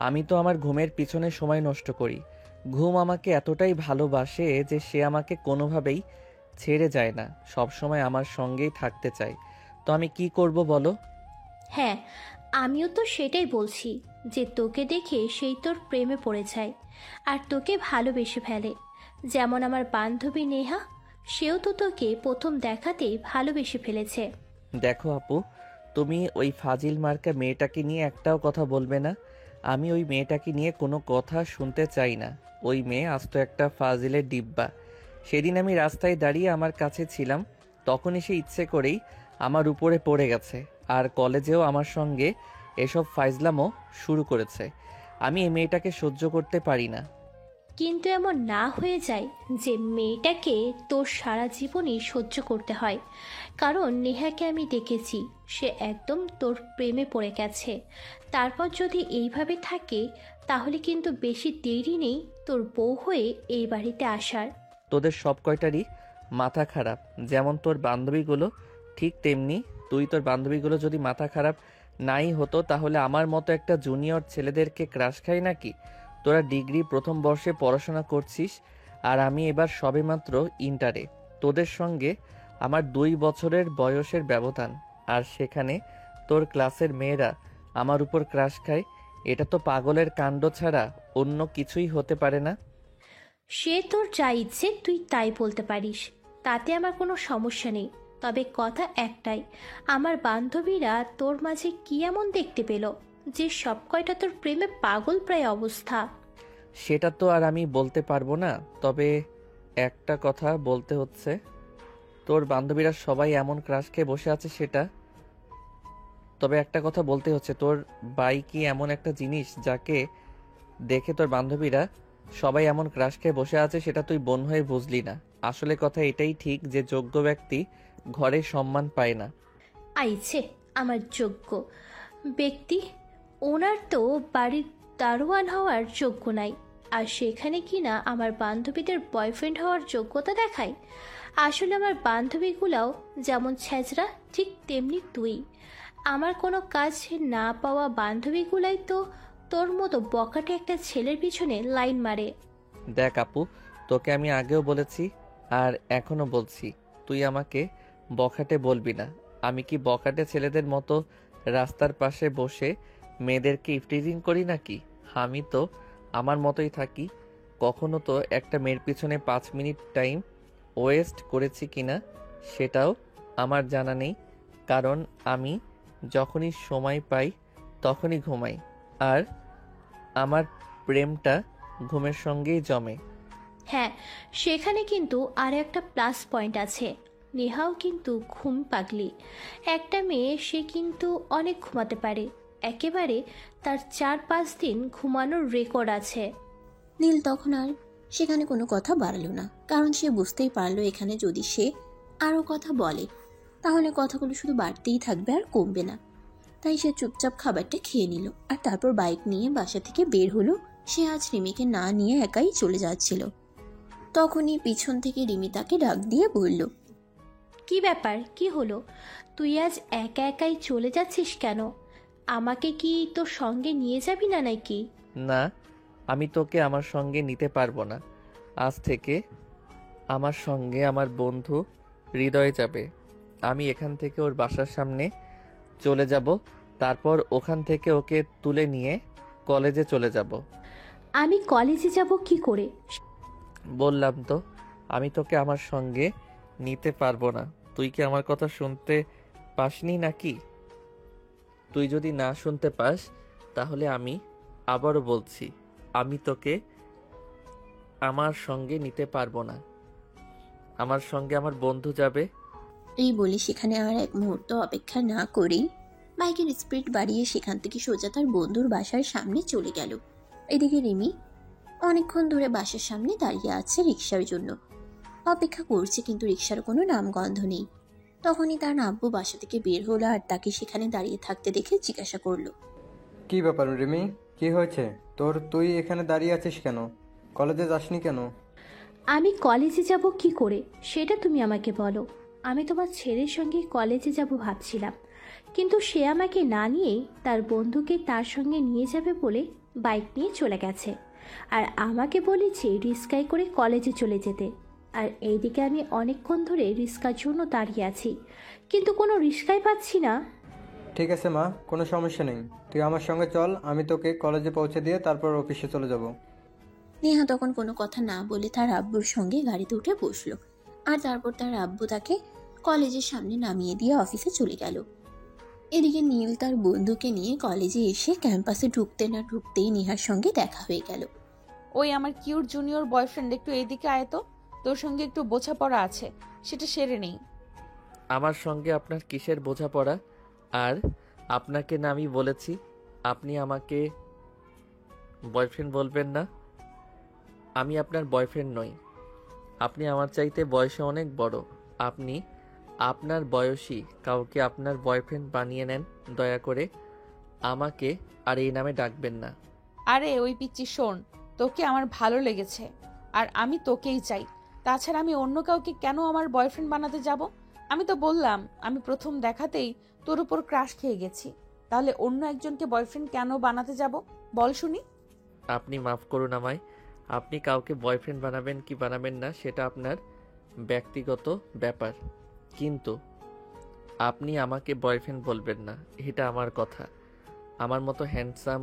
আমি তো আমার ঘুমের পিছনে সময় নষ্ট করি। ঘুম আমাকে এতটাই ভালোবাসে যে সে আমাকে কোনোভাবেই ছেড়ে যায় না, সব সময় আমার সঙ্গেই থাকতে চায়। তো আমি কি করব বলো? হ্যাঁ, আমিও তো সেটাই বলছি যে তোকে দেখে সেই তোর প্রেমে পড়ে যায় আর তোকে ভালোবেসে ফেলে। যেমন আমার বান্ধবী নেহা, সেও তো তোকে প্রথম দেখাতেই ভালোবেসে ফেলেছে। দেখো আপু, তুমি ওই ফাজিল মার্কা মেয়েটাকে নিয়ে একটাও কথা বলবে না। আমি ওই মেয়েটাকে নিয়ে কোনো কথা শুনতে চাই না। ওই মেয়ে আস্ত একটা ফাজিলের ডিব্বা। সেদিন আমি রাস্তায় দাঁড়িয়ে আমার কাছে ছিলাম, তখনই সে ইচ্ছে করেই আমার উপরে পড়ে গেছে, আর কলেজেও আমার সঙ্গে এসব ফাইজলামও শুরু করেছে। আমি এই মেয়েটাকে সহ্য করতে পারি না। কিন্তু এমন না হয়ে যায় যে মেয়েটাকে তোর সারা জীবনই সহ্য করতে হয়। কারণ নেহাকে আমি দেখেছি, সে একদম তোর প্রেমে পড়ে গেছে। তারপর যদি এইভাবে থাকে, তাহলে কিন্তু বেশি দেরি নেই তোর বউ হয়ে এই বাড়িতে আসার। তোদের সব কয়টারই মাথা খারাপ। যেমন তোর বান্ধবীগুলো, ঠিক তেমনি তুই তোর বান্ধবীগুলো যদি মাথা খারাপ নাই হতো, তাহলে আমার মতো একটা জুনিয়র ছেলেদেরকে ক্রাশ খাই নাকি? তোরা ডিগ্রি প্রথম বর্ষে পড়াশোনা করছিস, আর আমি এবার সবেমাত্র ইন্টারে। তোদের সঙ্গে আমার 2 বছরের বয়সের ব্যবধান, আর সেখানে তোর ক্লাসের মেয়েরা আমার উপর ক্রাশ খায়। এটা তো পাগলের কাণ্ড ছাড়া অন্য কিছুই হতে পারে না। সে তোর যা ইচ্ছে তুই তাই বলতে পারিস, তাতে আমার কোনো সমস্যা নেই। তবে কথা একটাই, আমার বান্ধবীরা তোর মাঝে কি এমন দেখতে পেল যে সব কয়টা তোর প্রেমে পাগল প্রায় অবস্থা? সেটা তো আর আমি বলতে পারবো না, তবে একটা কথা বলতে হচ্ছে, তোর বান্ধবীরা সবাই এমন ক্রাশ খেয়ে বসে আছে সেটা। তবে একটা কথা বলতে হচ্ছে, তোর বাই কি এমন একটা জিনিস যাকে দেখে তোর বান্ধবীরা সবাই এমন ক্রাশ খেয়ে বসে আছে, সেটা তুই বোন হয়ে বুঝলি না। আসলে কথা এটাই ঠিক যে যোগ্য ব্যক্তি ঘরে সম্মান পায় না। আইছে আমার যোগ্য ব্যক্তি, ওনার তো বাড়ির দারোয়ান হওয়ার যোগ্য নাই, আর সেখানে কি না আমার বান্ধবীদের বয়ফ্রেন্ড হওয়ার যোগ্যতা দেখায়। আসলে আমার বান্ধবীগুলাও যেমন ছ্যাঁচড়া, ঠিক তেমনি তুই। আমার কোনো কাজ না পাওয়া বান্ধবীগুলাই তো তোর মতো বকাটে একটা ছেলের পিছনে লাইন মারে। দেখ আপু, তোকে আমি আগেও বলেছি আর এখনো বলছি, তুই আমাকে বখাটে বলবি না। আমি কি বখাটে ছেলেদের মতো রাস্তার পাশে বসে মেয়েদেরকে ইফটিজিং করি নাকি? আমি তো আমার মতোই থাকি। কখনো তো একটা মেয়ের পিছনে 5 মিনিট টাইম ওয়েস্ট করেছি কিনা সেটাও আমার জানা নেই, কারণ আমি যখনই সময় পাই তখনই ঘুমাই, আর আমার প্রেমটা ঘুমের সঙ্গেই জমে। হ্যাঁ, সেখানে কিন্তু আর একটা প্লাস পয়েন্ট আছে। নেহাও কিন্তু ঘুম পাগলি একটা মেয়ে, সে কিন্তু অনেক ঘুমাতে পারে। একেবারে তার 4-5 দিন ঘুমানোর রেকর্ড আছে। নীল তখন আর সেখানে কোনো কথা বাড়ালো না, কারণ সে বুঝতেই পারলো এখানে যদি সে আরও কথা বলে তাহলে কথাগুলো শুধু বাড়তেই থাকবে আর কমবে না। তাই সে চুপচাপ খাবারটা খেয়ে নিল, আর তারপর বাইক নিয়ে বাসা থেকে বের হলো। সে আজ রিমিকে না নিয়ে একাই চলে যাচ্ছিল। তখনই পিছন থেকে রিমি তাকে ডাক দিয়ে বলল, কি ব্যাপার, কি হলো? তুই আজ একা একাই চলে যাচ্ছিস কেন? আমাকে কি তোর সঙ্গে নিয়ে যাবি না নাকি? না, আমি তোকে আমার সঙ্গে নিতে পারবো না। আজ থেকে আমার সঙ্গে আমার বন্ধু হৃদয় যাবে। আমি এখান থেকে ওর বাসার সামনে চলে যাব, তারপর ওখান থেকে ওকে তুলে নিয়ে কলেজে চলে যাব। আমি কলেজে যাব কি করে? বললাম তো, আমি তোকে আমার সঙ্গে নিতে পারবো না। তুই কি আমার কথা শুনতে পাসনি নাকি? তুই যদি না শুনতে পাস তাহলে আমি আবারও বলছি, আমি তোকে আমার সঙ্গে নিতে পারবো না। আমার সঙ্গে আমার বন্ধু যাবে। এই বলে সেখানে আর এক মুহূর্ত অপেক্ষা না করেই বাইকের স্পিড বাড়িয়ে সেখান থেকে সোজা তার বন্ধুর বাসার সামনে চলে গেল। এদিকে রিমি অনেকক্ষণ ধরে বাসার সামনে দাঁড়িয়ে আছে রিক্সার জন্য, অপেক্ষা করছে, কিন্তু রিক্সার কোনো নামগন্ধ নেই। তখনই তার আব্বু বাসা থেকে বের হলো আর তাকে সেখানে দাঁড়িয়ে থাকতে দেখে জিজ্ঞাসা করলো, কি ব্যাপার রিমি, কি হয়েছে তোর? তুই এখানে দাঁড়িয়ে আছিস কেন? কলেজে যাসনি কেন? আমি কলেজে যাব কি করে সেটা তুমি আমাকে বলো। আমি তোমার ছেলের সঙ্গে কলেজে যাব ভাবছিলাম, কিন্তু সে আমাকে না নিয়েই তার বন্ধুকে তার সঙ্গে নিয়ে যাবে বলে বাইক নিয়ে চলে গেছে, আর আমাকে বলেছে রিস্কায় করে কলেজে চলে যেতে। আর এইদিকে আমি অনেকক্ষণ ধরে রিস্কার জন্য দাঁড়িয়ে আছি, কিন্তু কোনো রিস্কাই পাচ্ছি না। ঠিক আছে মা, কোনো সমস্যা নেই, তুই আমার সঙ্গে চল, আমি তোকে কলেজে পৌঁছে দিয়ে তারপর অফিসে চলে যাব। নেহা তখন কোনো কথা না বলে তার আব্বুর সঙ্গে গাড়িতে উঠে বসলো, আর তারপর তার আব্বু তাকে কলেজের সামনে নামিয়ে দিয়ে অফিসে চলে গেল। এদিকে নীল তার বন্ধুকে নিয়ে কলেজে এসে ক্যাম্পাসে ঢুকতে না ঢুকতেই নেহার সঙ্গে দেখা হয়ে গেল। ওই আমার কিউট জুনিয়র বয়ফ্রেন্ড, একটু এইদিকে আয় তো, তোর সঙ্গে একটু বোঝাপড়া আছে, সেটা সেরে নেই। আমার সঙ্গে আপনার কিসের বোঝাপড়া? আর আপনাকে না আমি বলেছি আপনি আমাকে বয়ফ্রেন্ড বলবেন না। আমি আপনার বয়ফ্রেন্ড নই। আপনি আমার চাইতে বয়সে অনেক বড়। আপনি আপনার বয়সী কাউকে আপনার বয়ফ্রেন্ড বানিয়ে নেন। দয়া করে আমাকে আর এই নামে ডাকবেন না। আরে ওই পিচ্চি শোন, তোকে আমার ভালো লেগেছে আর আমি তোকেই চাই। তাছাড়া আমি অন্য কাউকে কেন আমার বয়ফ্রেন্ড বানাতে যাব? আমি তো বললাম আমি প্রথম দেখাতেই তোর উপর ক্রাশ খেয়ে গেছি, তাহলে অন্য একজনকে বয়ফ্রেন্ড কেন বানাতে যাব বল শুনি। আপনি মাফ করুন আমায়। আপনি কাউকে বয়ফ্রেন্ড বানাবেন কি বানাবেন না সেটা আপনার ব্যক্তিগত ব্যাপার, কিন্তু আপনি আমাকে বয়ফ্রেন্ড বলবেন না, এটা আমার কথা। আমার মতো হ্যান্ডসাম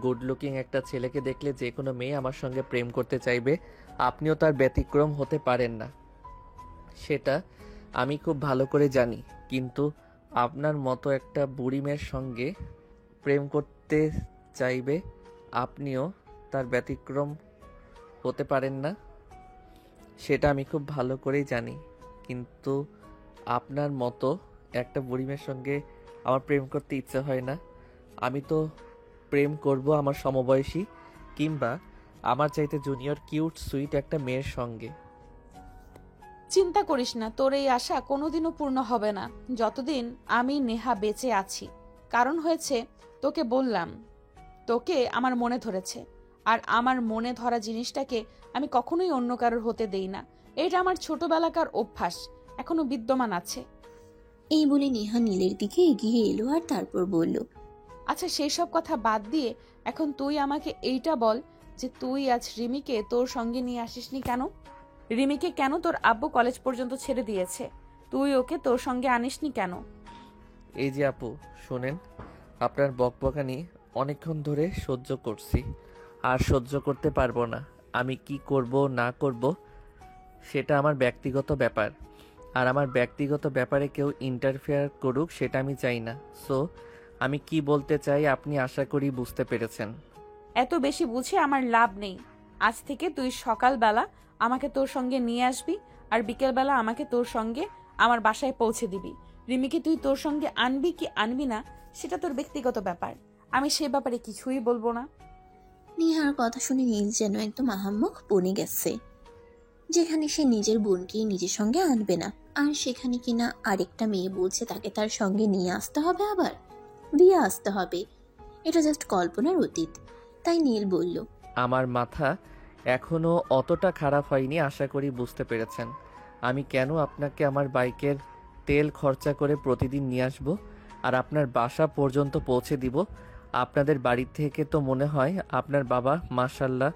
গুড লুকিং একটা ছেলেকে দেখলে যে কোনো মেয়ে আমার সঙ্গে প্রেম করতে চাইবে। আপনিও তার ব্যতিক্রম হতে পারেন না, সেটা আমি খুব ভালো করে জানি, কিন্তু আপনার মতো একটা বুড়ি মেয়ের সঙ্গে প্রেম করতে চাইবে, আপনিও তার ব্যতিক্রম হতে পারেন না, সেটা আমি খুব ভালো করেই জানি, কিন্তু আপনার মতো একটা বুড়ি মেয়ের সঙ্গে আমার প্রেম করতে ইচ্ছে হয় না। আমি তো প্রেম করব আমার সমবয়সী কিংবা আমার চাইতে জুনিয়র কিউট সুইট একটা মেয়ের সঙ্গে। চিন্তা করিস না, তোর এই আশা কোনোদিনও পূর্ণ হবে না যতদিন আমি নেহা বেঁচে আছি। কারণ হয়েছে, তোকে বললাম, তোকে আমার মনে ধরেছে, আর আমার মনে ধরা জিনিসটাকে আমি কখনোই অন্য কারোর হতে দেই না। এটা আমার ছোটবেলাকার অভ্যাস, এখনো বিদ্যমান আছে। এই বলে নেহা নীলের দিকে এগিয়ে এলো আর তারপর বলল, আচ্ছা সেই সব কথা বাদ দিয়ে এখন তুই আমাকে এইটা বল যে তুই আজ রিমিকে তোর সঙ্গে নিয়ে আসিসনি কেন? রিমিকে কেন তোর আব্বু কলেজ পর্যন্ত ছেড়ে দিয়েছে, তুই ওকে তোর সঙ্গে আনিসনি কেন? এই যে আপু শোনেন, আপনার বকবকানি অনেকক্ষণ ধরে সহ্য করছি, আর সহ্য করতে পারবো না। আমি কি করব না করব সেটা আমার ব্যক্তিগত ব্যাপার, আর আমার ব্যক্তিগত ব্যাপারে কেউ ইন্টারফেয়ার করুক সেটা আমি চাই না। সো আমি কি বলতে চাই আপনি আশা করি বুঝতে পেরেছেন। এত বেশি বুঝে আমার লাভ নেই। আজ থেকে তুই সকালবেলা আমাকে তোর সঙ্গে নিয়ে আসবি, আর বিকেলবেলা আমাকে তোর সঙ্গে আমার বাসায় পৌঁছে দিবি। রিমিকে তুই তোর সঙ্গে আনবি কি আনবি না সেটা তোর ব্যক্তিগত ব্যাপার, আমি সে ব্যাপারে কিছুই বলবো না। নেহার কথা শুনে নীল যেন একদম আহাম্মক বনে গেছে, যেখানে সে নিজের বোনকে নিজের সঙ্গে আনবে না, আর সেখানে কিনা আরেকটা মেয়ে বলছে তাকে তার সঙ্গে নিয়ে আসতে হবে, আবার দিয়ে আসতে হবে। এটা জাস্ট কল্পনার অতীত। তাই নীল বলল, আমার মাথা এখনো অতটা খারাপ হয়নি, আশা করি বুঝতে পেরেছেন। আমি কেন আপনাকে আমার বাইকের তেল খরচা করে প্রতিদিন নিয়ে আসবো আর আপনার বাসা পর্যন্ত পৌঁছে দিব। আপনাদের বাড়ি থেকে তো মনে হয় আপনার বাবা মাশাল্লাহ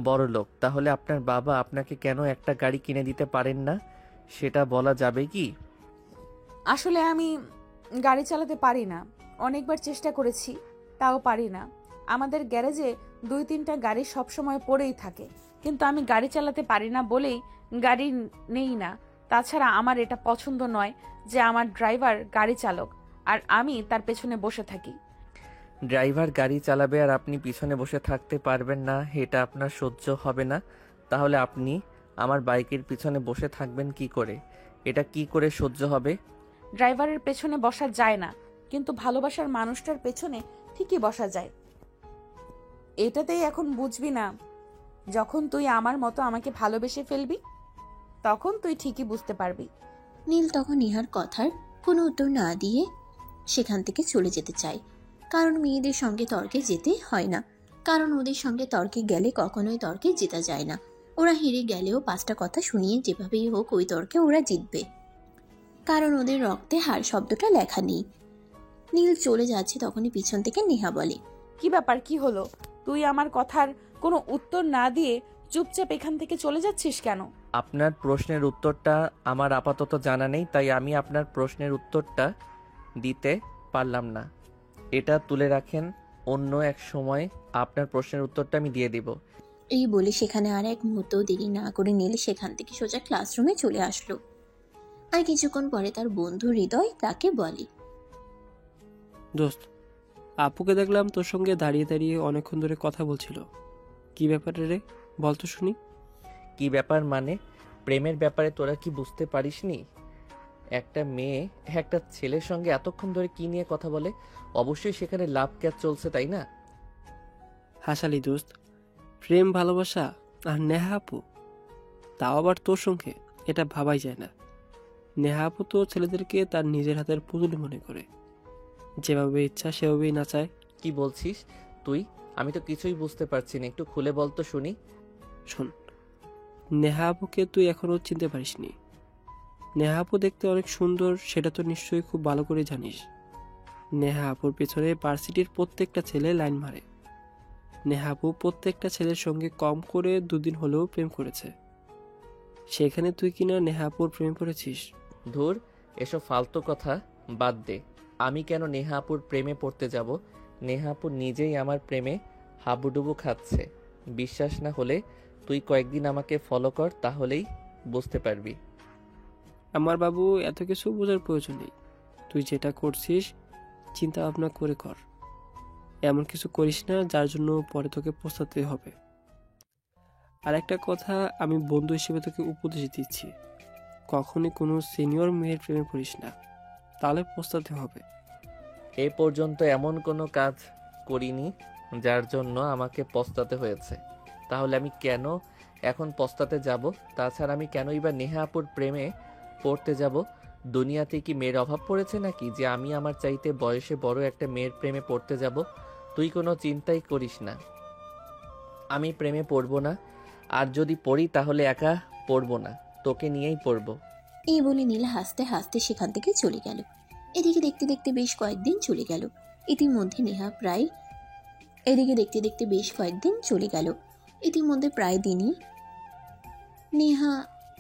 বড় লোক, তাহলে আপনার বাবা আপনাকে কেন একটা গাড়ি কিনে দিতে পারেন না সেটা বলা যাবে কি? আসলে আমি গাড়ি চালাতে পারি না, অনেকবার চেষ্টা করেছি তাও পারি না। আমাদের গ্যারেজে 2-3টা গাড়ি সবসময় পড়েই থাকে, কিন্তু আমি গাড়ি চালাতে পারি না বলেই গাড়ি নেই না। তাছাড়া আমার এটা পছন্দ নয় যে আমার ড্রাইভার গাড়ি চালক আর আমি তার পেছনে বসে থাকি। ড্রাইভার গাড়ি চালাবে আর আপনি পিছনে বসে থাকতে পারবেন না, এটা আপনার সহ্য হবে না। তাহলে আপনি আমার বাইকের পিছনে বসে থাকবেন কি করে? এটা কি করে সহ্য হবে? ড্রাইভারের পেছনে বসা যায় না, কিন্তু ভালোবাসার মানুষটার পেছনে ঠিকই বসা যায়। এটাতেই এখন বুঝবি না? যখন তুই আমার মতো আমাকে ভালোবেসে ফেলবি, তখন তুই ঠিকই বুঝতে পারবি। নীল তখন নিহার কথার কোনো উত্তর না দিয়ে সেখান থেকে চলে যেতে চায়। কারণ মেয়েদের সঙ্গে তর্কে যেতে হয় না, কারণ ওদের সঙ্গে তর্কে গেলে কখনোই তর্কে জেতা যায় না। ওরা হেরে গেলেও 5টা কথা শুনিয়ে যেভাবেই হোক ওই তর্কে ওরা জিতবে, কারণ ওদের রক্তে হার শব্দটা লেখা নেই। নীল চলে যাচ্ছে তখনই পিছন থেকে নেহা বলে, কি ব্যাপার, কি হলো? তুই আমার কথার কোনো উত্তর না দিয়ে চুপচাপ এখান থেকে চলে যাচ্ছিস কেন? আপনার প্রশ্নের উত্তরটা আমার আপাতত জানা নেই, তাই আমি আপনার প্রশ্নের উত্তরটা দিতে পারলাম না। এটা তুলে রাখেন, অন্য এক সময় আপনার প্রশ্নের উত্তরটা আমি দিয়ে দিব। এই বলে সেখানে আর এক মুহূর্তও দেরি না করে নীল সেখান থেকে সোজা ক্লাসরুমে চলে আসলো। আর কিছুক্ষণ পরে তার বন্ধু হৃদয় তাকে বলে, দোস্ত, আপুকে দেখলাম তোর সঙ্গে দাঁড়িয়ে দাঁড়িয়ে অনেকক্ষণ ধরে কথা বলছিল। কি ব্যাপারে রে, বল তো শুনি। কি ব্যাপার মানে? প্রেমের ব্যাপারে তোরা কি বুঝতে পারিসনি? একটা মেয়ে একটা ছেলের সঙ্গে এতক্ষণ ধরে কি নিয়ে কথা বলে? অবশ্যই সেখানে লাভ ক্যাচ চলছে, তাই না? হাসালি দোস্ত, প্রেম ভালোবাসা আর নেহা আপু, তাও আবার তোর সঙ্গে, এটা ভাবাই যায় না। নেহা আপু তো ছেলেদেরকে তার নিজের হাতের পুতুল মনে করে, যেভাবে ইচ্ছা সেভাবেই নাচায়। কি বলছিস তুই? আমি তো কিছুই বুঝতে পারছি না, একটু খুলে বল তো শুনি। শোন, নেহা আপুকে তুই এখনো চিনতে পারিসনি। নেহা আপু দেখতে অনেক সুন্দর, সেটা তো নিশ্চয়ই খুব ভালো করে জানিস। নেহা আপুর পেছনে ভার্সিটির প্রত্যেকটা ছেলে লাইন মারে। নেহা আপু প্রত্যেকটা ছেলের সঙ্গে কম করে 2 দিন হলেও প্রেম করেছে। সেখানে তুই কিনা নেহা আপুর প্রেমে পড়েছিস। ধুর, এসব ফালতু কথা বাদ দে। আমি কেন নেহা আপুর প্রেমে পড়তে যাব? নেহা আপু নিজেই আমার প্রেমে হাবুডুবু খাচ্ছে। বিশ্বাস না হলে তুই কয়েকদিন আমাকে ফলো কর, তাহলেই বুঝতে পারবি। আমার বাবু, এত কিছু বোঝার প্রয়োজন নেই। তুই যেটা করছিস চিন্তা ভাবনা করে কর। এমন কিছু করিস না যার জন্য পরে তোকে পস্তাতে হবে। আর একটা কথা, আমি বন্ধু হিসেবে তোকে উপদেশ দিচ্ছি, কখনই কোনো সিনিয়র মেয়ের প্রেমে পড়িস না, তাহলে পস্তাতে হবে। এ পর্যন্ত এমন কোনো কাজ করিনি যার জন্য আমাকে পস্তাতে হয়েছে, তাহলে আমি কেন এখন পস্তাতে যাব? তাছাড়া আমি কেনই বা নেহা আপুর প্রেমে পড়তে যাব? দুনিয়াতে কি মেয়ের অভাব পড়েছে নাকি যে আমি আমার চাইতে বয়সে বড় একটা মেয়ের প্রেমে পড়তে যাব? তুই কোনো চিন্তাই করিস না, আমি প্রেমে পড়ব না। আর যদি পড়ি তাহলে একা পড়ব না, তোকে নিয়েই পড়ব। এই বলে নীল হাসতে হাসতে সেখান থেকে চলে গেল। এদিকে দেখতে দেখতে বেশ কয়েকদিন চলে গেল। ইতিমধ্যে প্রায় দিনই নেহা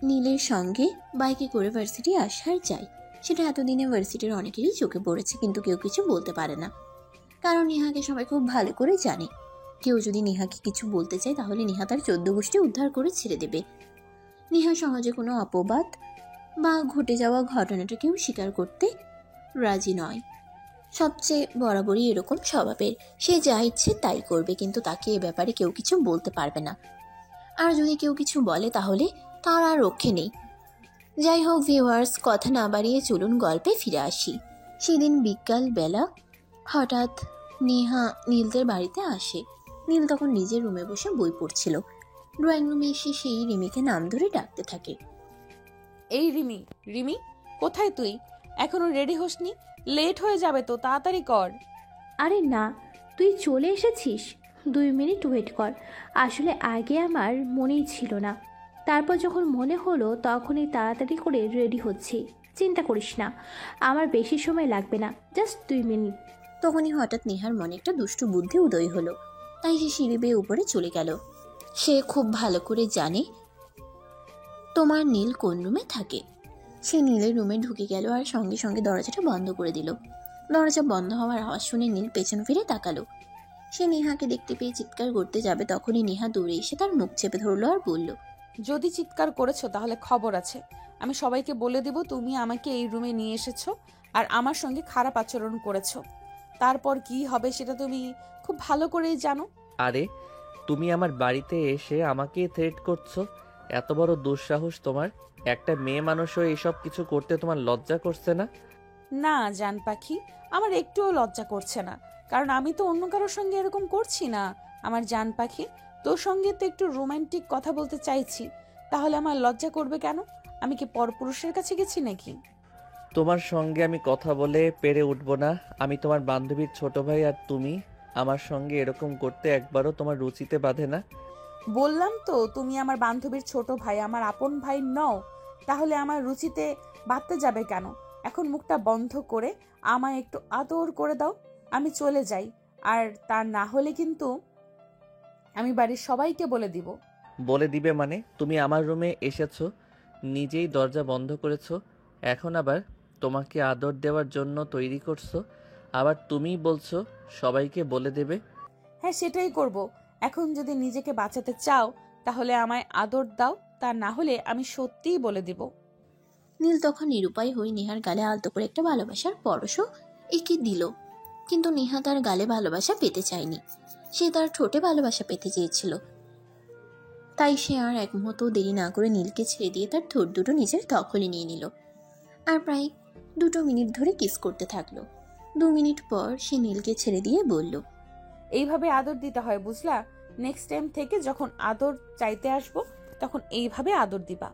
নীলের সঙ্গে বাইকে করে ভার্সিটি আসার যায়। সেটা এতদিনে ভার্সিটির অনেকেরই চোখে পড়েছে, কিন্তু কেউ কিছু বলতে পারে না, কারণ নেহাকে সবাই খুব ভালো করে জানে। কেউ যদি নেহাকে কিছু বলতে চায় তাহলে নেহা তার 14 গোষ্ঠী উদ্ধার করে ছেড়ে দেবে। নেহা সহজে কোনো অপবাদ বা ঘটে যাওয়া ঘটনাটা কেউ স্বীকার করতে রাজি নয়। সবচেয়ে বরাবরই এরকম স্বভাবের, সে যা ইচ্ছে তাই করবে, কিন্তু তাকে এ ব্যাপারে কেউ কিছু বলতে পারবে না। আর যদি কেউ কিছু বলে তাহলে তার আর রক্ষে নেই। যাই হোক ভিউয়ার্স, কথা না বাড়িয়ে চলুন গল্পে ফিরে আসি। সেদিন বিকাল বেলা হঠাৎ নেহা নীলদের বাড়িতে আসে। নীল তখন নিজের রুমে বসে বই পড়ছিল। ড্রয়িং রুমে এসে সেই রিমিকে নাম ধরে ডাকতে থাকে। এই রিমি, রিমি, কোথায় তুই? এখনো রেডি হসনি? লেট হয়ে যাবে তো, তাড়াতাড়ি কর। আরে না, তুই চলে এসেছিস? 2 মিনিট ওয়েট কর। আসলে আগে আমার মনেই ছিল না, তারপর যখন মনে হলো তখনই তাড়াতাড়ি করে রেডি হচ্ছি। চিন্তা করিস না, আমার বেশি সময় লাগবে না, জাস্ট 2 মিনিট। তখনই হঠাৎ নেহার মনে একটা দুষ্টু বুদ্ধি উদয় হলো, তাই সে সিঁড়ি বেয়ে উপরে চলে গেল। সে খুব ভালো করে জানে তোমার নীল কোন রুমে থাকে। সে নীলের রুমে ঢুকে গেল আর সঙ্গে সঙ্গে দরজাটা বন্ধ করে দিল। দরজা বন্ধ হওয়ার আওয়াজ শুনে নীল পেছন ফিরে তাকালো। সে নেহাকে দেখতে পেয়ে চিৎকার করতে যাবে, তখনই নেহা দৌড়ে এসে তার মুখ চেপে ধরলো আর বলল, যদি চিৎকার করেছো তাহলে খবর আছে। আমি সবাইকে বলে দেব তুমি আমাকে এই রুমে নিয়ে এসেছো আর আমার সঙ্গে খারাপ আচরণ করেছো। তারপর কি হবে সেটা তুমি খুব ভালো করেই জানো। আরে তুমি আমার বাড়িতে এসে আমাকে থ্রেট করছো? এত বড় দুঃসাহস তোমার! একটা মেয়ে মানুষও এসব কিছু করতে তোমার লজ্জা করছে না? না জান পাখি, আমার একটুও লজ্জা করছে না, কারণ আমি তো অন্য কারোর সঙ্গে এরকম করছি না। আমার জান পাখি, তোর সঙ্গে তো একটু রোমান্টিক কথা বলতে চাইছি, তাহলে আমার লজ্জা করবে কেন? আমি কি পরপুরুষের কাছে গেছি নাকি? তোমার সঙ্গে আমি কথা বলে পেরে উঠবো না। আমি তোমার বান্ধবীর ছোট ভাই, আর তুমি আমার সঙ্গে এরকম করতে একবারও তোমার রুচিতে বাঁধে না। বললাম তো তুমি আমার বান্ধবীর ছোট ভাই, আমার আপন ভাই নও, তাহলে আমার রুচিতে বাড়তে যাবে কেন? এখন মুখটা বন্ধ করে আমায় একটু আদর করে দাও, আমি চলে যাই। আর তা না হলে কিন্তু আমি বাড়ির সবাইকে বলে দিব। বলে দিবে মানে? তুমি আমার রুমে এসেছো, নিজেই দরজা বন্ধ করেছো, এখন আবার তোমাকে আদর দেওয়ার জন্য তৈরি করছো, আবার তুমিই বলছো সবাইকে বলে দেবে। হ্যাঁ সেটাই করব। এখন যদি নিজেকে বাঁচাতে চাও তাহলে আমায় আদর দাও, তা না হলে আমি সত্যিই বলে দিব। নীল তখন নিরুপায় হয়ে নেহার গালে আলতো করে একটা ভালোবাসার পরশও এঁকে দিল। কিন্তু নেহা তার গালে ভালোবাসা পেতে চায়নি, সে তার ঠোঁটে ভালোবাসা পেতে চেয়েছিল। তাই সে আর এক মুহূর্ত দেরি না করে নীলকে ছেড়ে দিয়ে তার ঠোঁট দুটো নিজের দখলে নিয়ে নিল আর প্রায় 2 মিনিট ধরে কিস করতে থাকলো। 2 মিনিট পর সে নীলকে ছেড়ে দিয়ে বলল, এইভাবে আদর দিতে হয় বুঝলা? নেক্সট টাইম থেকে যখন আদর চাইতে আসবো তখন এইভাবে আদর দিবা।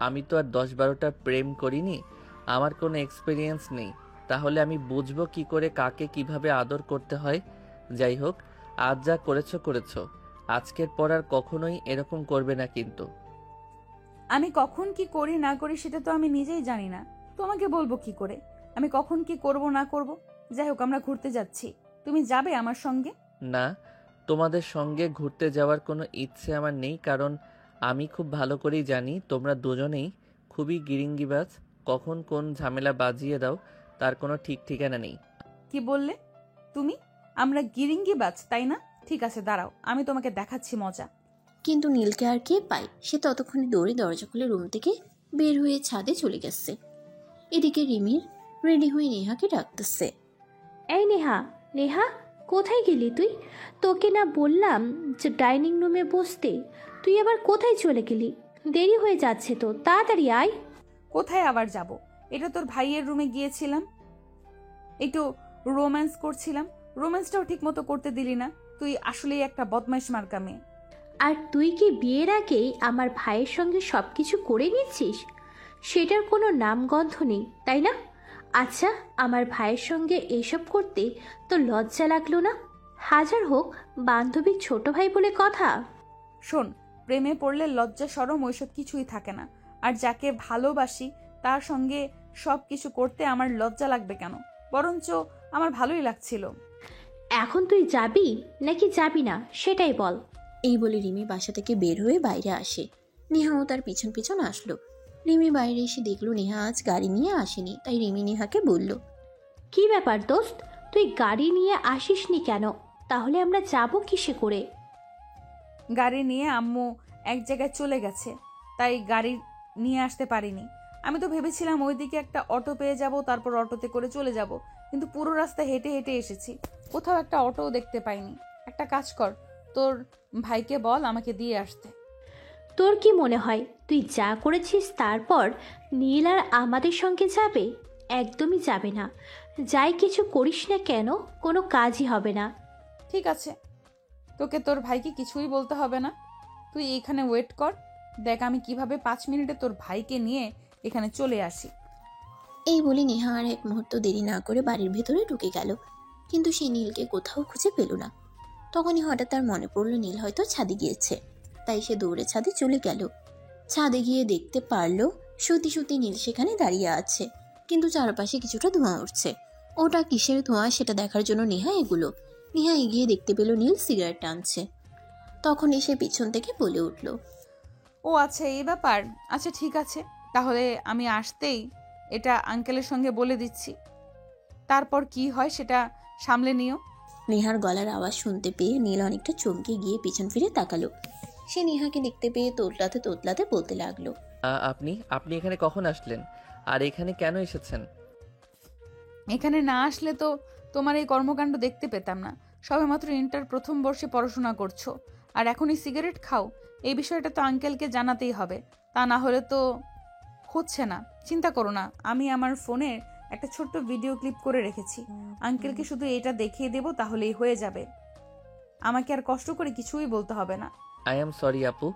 আমি তো আর 10-12টা প্রেম করিনি, আমার কোনো এক্সপিরিয়েন্স নেই, তাহলে আমি বুঝবো কি করে কাকে কিভাবে আদর করতে হয়। যাই হোক, আজ যা করেছো করেছো, আজকের পর আর কখনোই এরকম করবে না কিন্তু। আমি কখন কি করি না করি সেটা তো আমি নিজেই জানি না, তোমাকে বলবো কি করে আমি কখন কি করব না করব? যাই হোক, আমরা ঘুরতে যাচ্ছি, তুমি যাবে আমার সঙ্গে? না, তোমাদের সঙ্গে ঘুরতে যাওয়ার কোনো ইচ্ছে আমার নেই, কারণ আমি খুব ভালো করেই জানি তোমরা দুজনেই খুবই গিরিঙ্গিবাজ, কখন কোন ঝামেলা বাজিয়ে দাও তার কোনো ঠিক ঠিকানা নেই। কি বললে তুমি? আমরা গিরিঙ্গিবাজ তাই না? ঠিক আছে দাঁড়াও, আমি তোমাকে দেখাচ্ছি মজা। কিন্তু নীলকে আর কে পায়? সে ততক্ষণে দৌড়ে দরজা খুলে রুম থেকে বের হয়ে ছাদে চলে গেছে। এদিকে রিমির রেডি হয়ে নেহাকে ডাকতেছে। এই নেহা, নেহা কোথায় গেলি তুই? তোকে না বললাম যে ডাইনিং রুমে বসতে, তুই আবার কোথায় চলে গেলি? দেরি হয়ে যাচ্ছে তো, তাড়াতাড়ি আয়। কোথায় আবার যাব? এটা তোর ভাইয়ের রুমে গিয়েছিলাম, একটু রোম্যান্স করছিলাম, রোম্যান্সটাও ঠিক মতো করতে দিলি না। তুই আসলেই একটা বদমাইশ মার্কা মেয়ে। আর তুই কি বিয়ের আগেই আমার ভাইয়ের সঙ্গে সব কিছু করে নিচ্ছিস? সেটার কোনো নামগন্ধ নেই তাই না? আচ্ছা, আমার ভাইয়ের সঙ্গে এইসব করতে তো লজ্জা লাগলো না? হাজার হোক বান্ধবীর ছোট ভাই বলে কথা। শোন, প্রেমে পড়লে লজ্জা শরম ওইসব কিছুই থাকে না, আর যাকে ভালোবাসি তার সঙ্গে সব কিছু করতে আমার লজ্জা লাগবে কেন? বরঞ্চ আমার ভালোই লাগছিল। এখন তুই যাবি নাকি যাবি না সেটাই বল। এই বলে রিমি বাসা থেকে বের হয়ে বাইরে আসে। নেহাও তার পিছন পিছন আসলো। রিমি বাইরে এসে দেখলো নেহা আজ গাড়ি নিয়ে আসেনি, তাই রিমি নেহাকে বলল, কি ব্যাপার দোস্ত, তুই গাড়ি নিয়ে আসিসনি কেন? তাহলে আমরা যাব কিসে করে? গাড়ি নিয়ে আম্মু এক জায়গায় চলে গেছে, তাই গাড়ি নিয়ে আসতে পারিনি। আমি তো ভেবেছিলাম ওইদিকে একটা অটো পেয়ে যাব, তারপর অটোতে করে চলে যাব, কিন্তু পুরো রাস্তা হেঁটে হেঁটে এসেছি, কোথাও একটা অটোও দেখতে পাইনি। একটা কাজ কর, তোর ভাইকে বল আমাকে দিয়ে আসতে। তোর কি মনে হয় তুই যা করেছিস তারপর নীল আর আমাদের সঙ্গে যাবে? একদমই যাবে না। যাই কিছু করিস না কেন, কোনো কাজই হবে না। ঠিক আছে, তোকে তোর ভাইকে কিছুই বলতে হবে না, তুই এখানে ওয়েট কর, দেখ আমি কিভাবে 5 মিনিটে তোর ভাইকে নিয়ে এখানে চলে আসি। এই বলে নেহা আর এক মুহূর্ত দেরি না করে বাড়ির ভেতরে ঢুকে গেল। কিন্তু সে নীলকে কোথাও খুঁজে পেল না। তখনই হঠাৎ তার মনে পড়ল নীল হয়তো ছাদে গিয়েছে, তাই সে দৌড়ে ছাদে চলে গেল। ছাদে গিয়ে দেখতে পারল সত্যি সত্যি নীল সেখানে দাঁড়িয়ে আছে, কিন্তু চারপাশে কিছুটা ধোঁয়া উঠছে। ওটা কিসের ধোঁয়া সেটা দেখার জন্য নেহা এগিয়ে দেখতে পেল নীল সিগারেট টানছে। তখন এসে পিছন থেকে বলে উঠল, ও আচ্ছা এই ব্যাপার, আচ্ছা ঠিক আছে, তাহলে আমি আসতেই এটা আঙ্কেলের সঙ্গে বলে দিচ্ছি, তারপর কি হয় সেটা সামলে নিও। নেহার গলার আওয়াজ শুনতে পেয়ে নীল অনেকটা চমকে গিয়ে পিছন ফিরে তাকালো। সে নেহাকে দেখতে পেয়ে তোতলাতে তোতলাতে বলতে লাগলো, আপনি আপনি এখানে কখন আসলেন, আর এখানে কেন এসেছেন? এখানে না আসলে তো তোমার এই কর্মকাণ্ড দেখতে পেতাম না। সবেমাত্র ইন্টার প্রথম বর্ষে পড়াশোনা করছো আর এখনই সিগারেট খাও। এই বিষয়টা তো আঙ্কেলকে জানাতেই হবে, তা না হলে তো হচ্ছে না। চিন্তা করো না, আমি আমার ফোনে একটা ছোট্ট ভিডিও ক্লিপ করে রেখেছি। আঙ্কেলকে শুধু এটা দেখিয়ে দেব, তাহলেই হয়ে যাবে। আমাকে আর কষ্ট করে কিছুই বলতে হবে না। আই এম সরি আপু,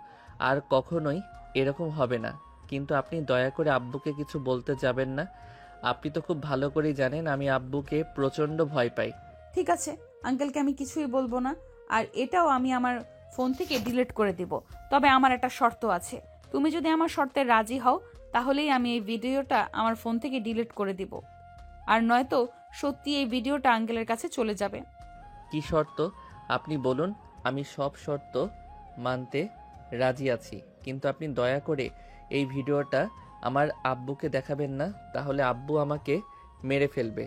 আর কখনোই এরকম হবে না। কিন্তু আপনি দয়া করে আব্বুকে কিছু বলতে যাবেন না। আপনি তো খুব ভালো করেই জানেন আমি আব্বুকে প্রচণ্ড ভয় পাই। ঠিক আছে, আঙ্কেলকে আমি কিছুই বলবো না, আর এটাও আমি আমার ফোন থেকে ডিলিট করে দিব। তবে আমার একটা শর্ত আছে। তুমি যদি আমার শর্তে রাজি হও, তাহলেই আমি এই ভিডিওটা আমার ফোন থেকে ডিলিট করে দিব। আর নয়তো সত্যি এই ভিডিওটা আঙ্কেলের কাছে চলে যাবে। কি শর্ত আপনি বলুন, আমি সব শর্ত মানতে রাজি আছি। কিন্তু আপনি দয়া করে এই ভিডিওটা আমার আব্বুকে দেখাবেন না, তাহলে আব্বু আমাকে মেরে ফেলবে।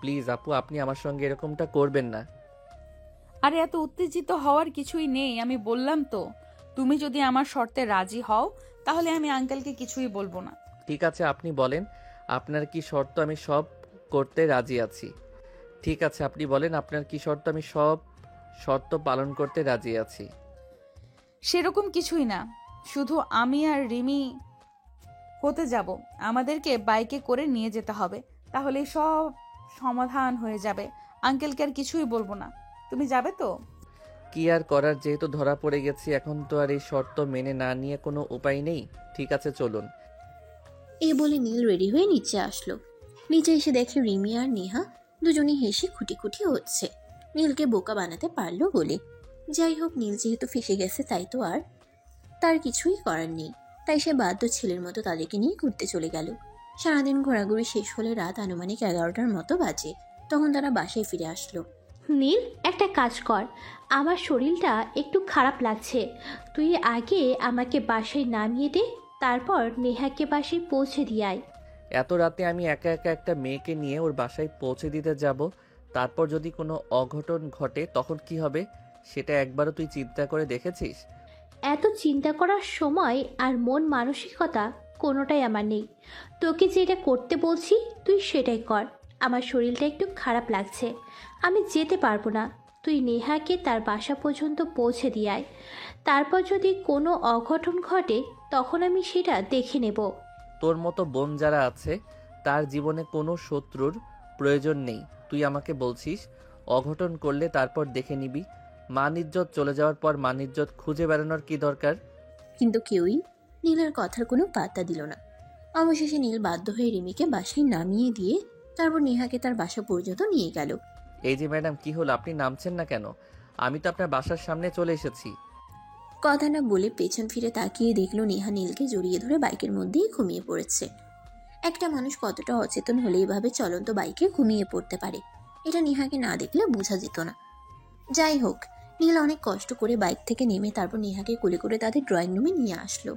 প্লিজ আপু, আপনি আমার সঙ্গে এরকমটা করবেন না। আরে এত উত্তেজিত হওয়ার কিছুই নেই, আমি বললাম তো। তুমি যদি আমার শর্তে রাজি হও, তাহলে আমি আঙ্কেলকে কিছুই বলবো না। ঠিক আছে, আপনি বলেন আপনার কি শর্ত, আমি সব করতে রাজি আছি। ঠিক আছে, আপনি বলেন আপনার কি শর্ত, আমি সব শর্ত পালন করতে রাজি আছি। সেরকম কিছুই না, শুধু আমি আর রিমি হতে যাব। আমাদেরকে বাইকে করে নিয়ে যেতে হবে, তাহলে সব সমাধান হয়ে যাবে। আঙ্কেলকে আর কিছুই বলবো না। তুমি যাবে তো? কি আর করার, যেহেতু ধরা পড়ে গেছি, এখন তো আর এই শর্ত মেনে না নিয়ে কোনো উপায় নেই। ঠিক আছে, চলুন। এই বলে নীল রেডি হয়ে নিচে আসলো। নিচে এসে দেখে রিমি আর নেহা দুজনেই হেসে খুঁটি খুঁটি হচ্ছে, নীলকে বোকা বানাতে পারলো বলে। যাই হোক, নীল যেহেতু ফেসে গেছে, তাই তো আর তার কিছুই করার নেই। তাই সে বাধ্য ছেলের মতো তাদেরকে নিয়ে ঘুরতে চলে গেল। সারাদিন ঘোরাঘুরি শেষ হলে রাত আনুমানিক 11টার মতো বাজে। তখন তারা বাসায় ফিরে আসলো। নীল, একটা কাজ কর, আমার শরীরটা একটু খারাপ লাগছে। তুই আগে আমাকে বাসায় নামিয়ে দে, তারপর নেহাকে বাসায় পৌঁছে দিয়ে আয়। এত রাতে আমি একা একা একটা মেয়েকে নিয়ে ওর বাসায় পৌঁছে দিতে যাব, তারপর যদি কোনো অঘটন ঘটে তখন কি হবে, সেটা একবারও তুই চিন্তা করে দেখেছিস? এত চিন্তা করার সময় আর মন মানসিকতা কোনোটাই আমার নেই। তোকে যেটা করতে বলছি তুই সেটাই কর। আমার শরীরটা একটু খারাপ লাগছে, আমি যেতে পারবো না। তুই নেহাকে তার বাসা পর্যন্ত পৌঁছে দিয়ে আয়, তারপর যদি কোনো অঘটন ঘটে তখন আমি সেটা দেখে নেব। তোর মতো বোন যারা আছে তার জীবনে কোনো শত্রুর প্রয়োজন নেই। তুই আমাকে বলছিস অঘটন করলে তারপর দেখে নিবি? মান ইজ্জত চলে যাওয়ার পর মান ইজ্জত খুঁজে বেড়ানোর কি দরকার? কিন্তু কেউই নীলের কথার কোনো পাত্তা দিল না। অবশেষে নীল বাধ্য হয়ে রিমিকে বাসায় নামিয়ে দিয়ে তারপর নেহাকে তার বাসা পর্যন্ত নিয়ে গেল। এই যে ম্যাডাম, কি হলো, আপনি নামছেন না কেন? আমি তো আপনার বাসার সামনে চলে এসেছি। কথা না বলে পেছন ফিরে তাকিয়ে দেখলো নেহা নীলকে জড়িয়ে ধরে বাইকের মধ্যেই ঘুমিয়ে পড়েছে। একটা মানুষ কতটা অচেতন হলে এভাবে চলন্ত বাইকে ঘুমিয়ে পড়তে পারে, এটা নেহাকে না দেখলে বোঝা যেত না। যাই হোক, নীল অনেক কষ্ট করে বাইক থেকে নেমে তারপর নেহাকে কোলে করে তাদের ড্রয়িং রুমে নিয়ে আসলো।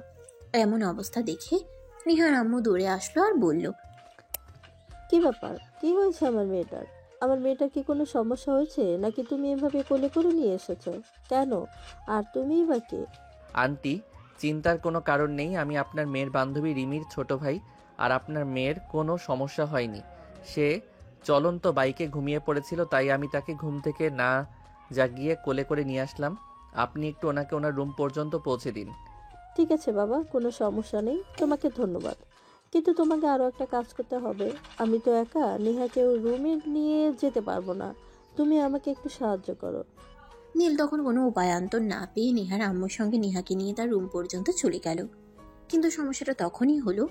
এমন অবস্থা দেখে নেহার আম্মু দৌড়ে আসলো আর বলল, কি ব্যাপার, কি হয়েছে আমার মেয়েটার? আমার মেয়েটার কি কোনো সমস্যা হয়েছে নাকি তুমি এভাবে কোলে করে নিয়ে এসেছো কেন? আর তুমিই বা কে? আন্টি, চিন্তার কোনো কারণ নেই। আমি আপনার মেয়ের বান্ধবী রিমির ছোট ভাই। আর আপনার মেয়ের কোনো সমস্যা হয়নি। সে চলন্ত বাইকে ঘুমিয়ে পড়েছিল, তাই আমি তাকে ঘুম থেকে না জাগিয়ে কোলে করে নিয়ে আসলাম। আপনি একটু ওনাকে ওনার রুম পর্যন্ত পৌঁছে দিন। ঠিক আছে বাবা, কোনো সমস্যা নেই, তোমাকে ধন্যবাদ। কিন্তু তোমাকে আরও একটা কাজ করতে হবে। আমি তো একা নেহাকে ওর রুমে নিয়ে যেতে পারবো না, তুমি আমাকে একটু সাহায্য করো। নীল তখন কোনো উপায়ান্তর না পেয়ে নেহার আম্মুর সঙ্গে নেহাকে নিয়ে তার রুম পর্যন্ত চলে গেল। কিন্তু সমস্যাটা তখনই হলো,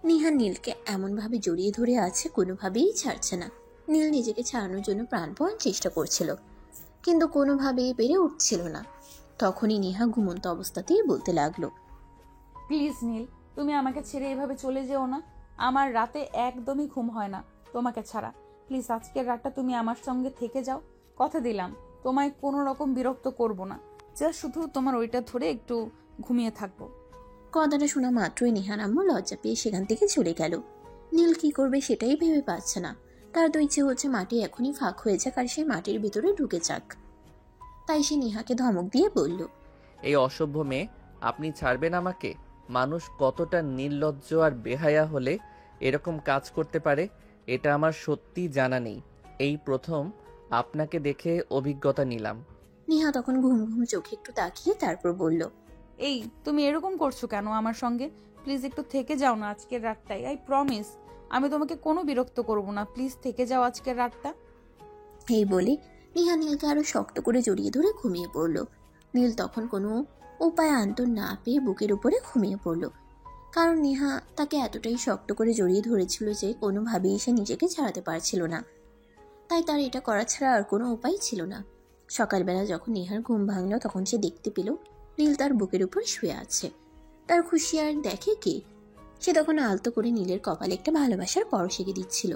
নেহা নীলকে এমনভাবে জড়িয়ে ধরে আছে, কোনোভাবেই ছাড়ছে না। নীল নিজেকে ছাড়ানোর জন্য প্রাণপণ চেষ্টা করছিল, কিন্তু কোনোভাবেই পেরে উঠছিল না। তখনই নেহা ঘুমন্ত অবস্থাতেই বলতে লাগলো, প্লিজ নীল, তুমি আমাকে ছেড়ে এভাবে চলে যেও না। আমার রাতে একদমই ঘুম হয় না তোমাকে ছাড়া। প্লিজ আজকের রাতটা তুমি আমার সঙ্গে থেকে যাও। কথা দিলাম তোমায় কোনো রকম বিরক্ত করব না, যা শুধু তোমার ওইটা ধরে একটু ঘুমিয়ে থাকবো। কথাটা শোনা মাত্রই নেহার আম্মু লজ্জা পেয়ে সেখান থেকে চলে গেল। নীল কি করবে সেটাই ভেবে পাচ্ছে না। তার তো ইচ্ছে হচ্ছে মাটি এখনই ফাঁক হয়ে যাক আর সে মাটির ভিতরে ঢুকে যাক। তাই সে নেহাকে ধমক দিয়ে বলল, এই অসভ্য মেয়ে, আপনি ছাড়বেন আমাকে? মানুষ কতটা নির্লজ্জ আর বেহায়া হলে এরকম কাজ করতে পারে, এটা আমার সত্যি জানা নেই। এই প্রথম আপনাকে দেখে অভিজ্ঞতা নিলাম। নেহা তখন ঘুম ঘুম চোখে একটু তাকিয়ে তারপর বলল, এই তুমি এরকম করছো কেন আমার সঙ্গে? প্লিজ একটু থেকে যাও না আজকের রাতটাই, আই প্রমিস আমি তোমাকে কোনো বিরক্ত করব না, প্লিজ থেকে যাও আজকের রাতটা। এই বলে নেহা নীলকে আরো শক্ত করে জড়িয়ে ধরে ঘুমিয়ে পড়ল। নীল তখন কোনো উপায় আন্তর না পেয়ে বুকের উপরে ঘুমিয়ে পড়ল, কারণ নেহা তাকে এতটাই শক্ত করে জড়িয়ে ধরেছিল যে কোনোভাবেই সে নিজেকে ছাড়াতে পারছিল না। তাই তার এটা করা ছাড়া আর কোনো উপায় ছিল না। সকালবেলা যখন নেহার ঘুম ভাঙল তখন সে দেখতে পেল নীল তার বুকের উপর শুয়ে আছে। তার খুশি আর দেখে কে? সে তখন আলতো করে নীলের কপালে একটা ভালোবাসার পরশ এঁকে দিচ্ছিল।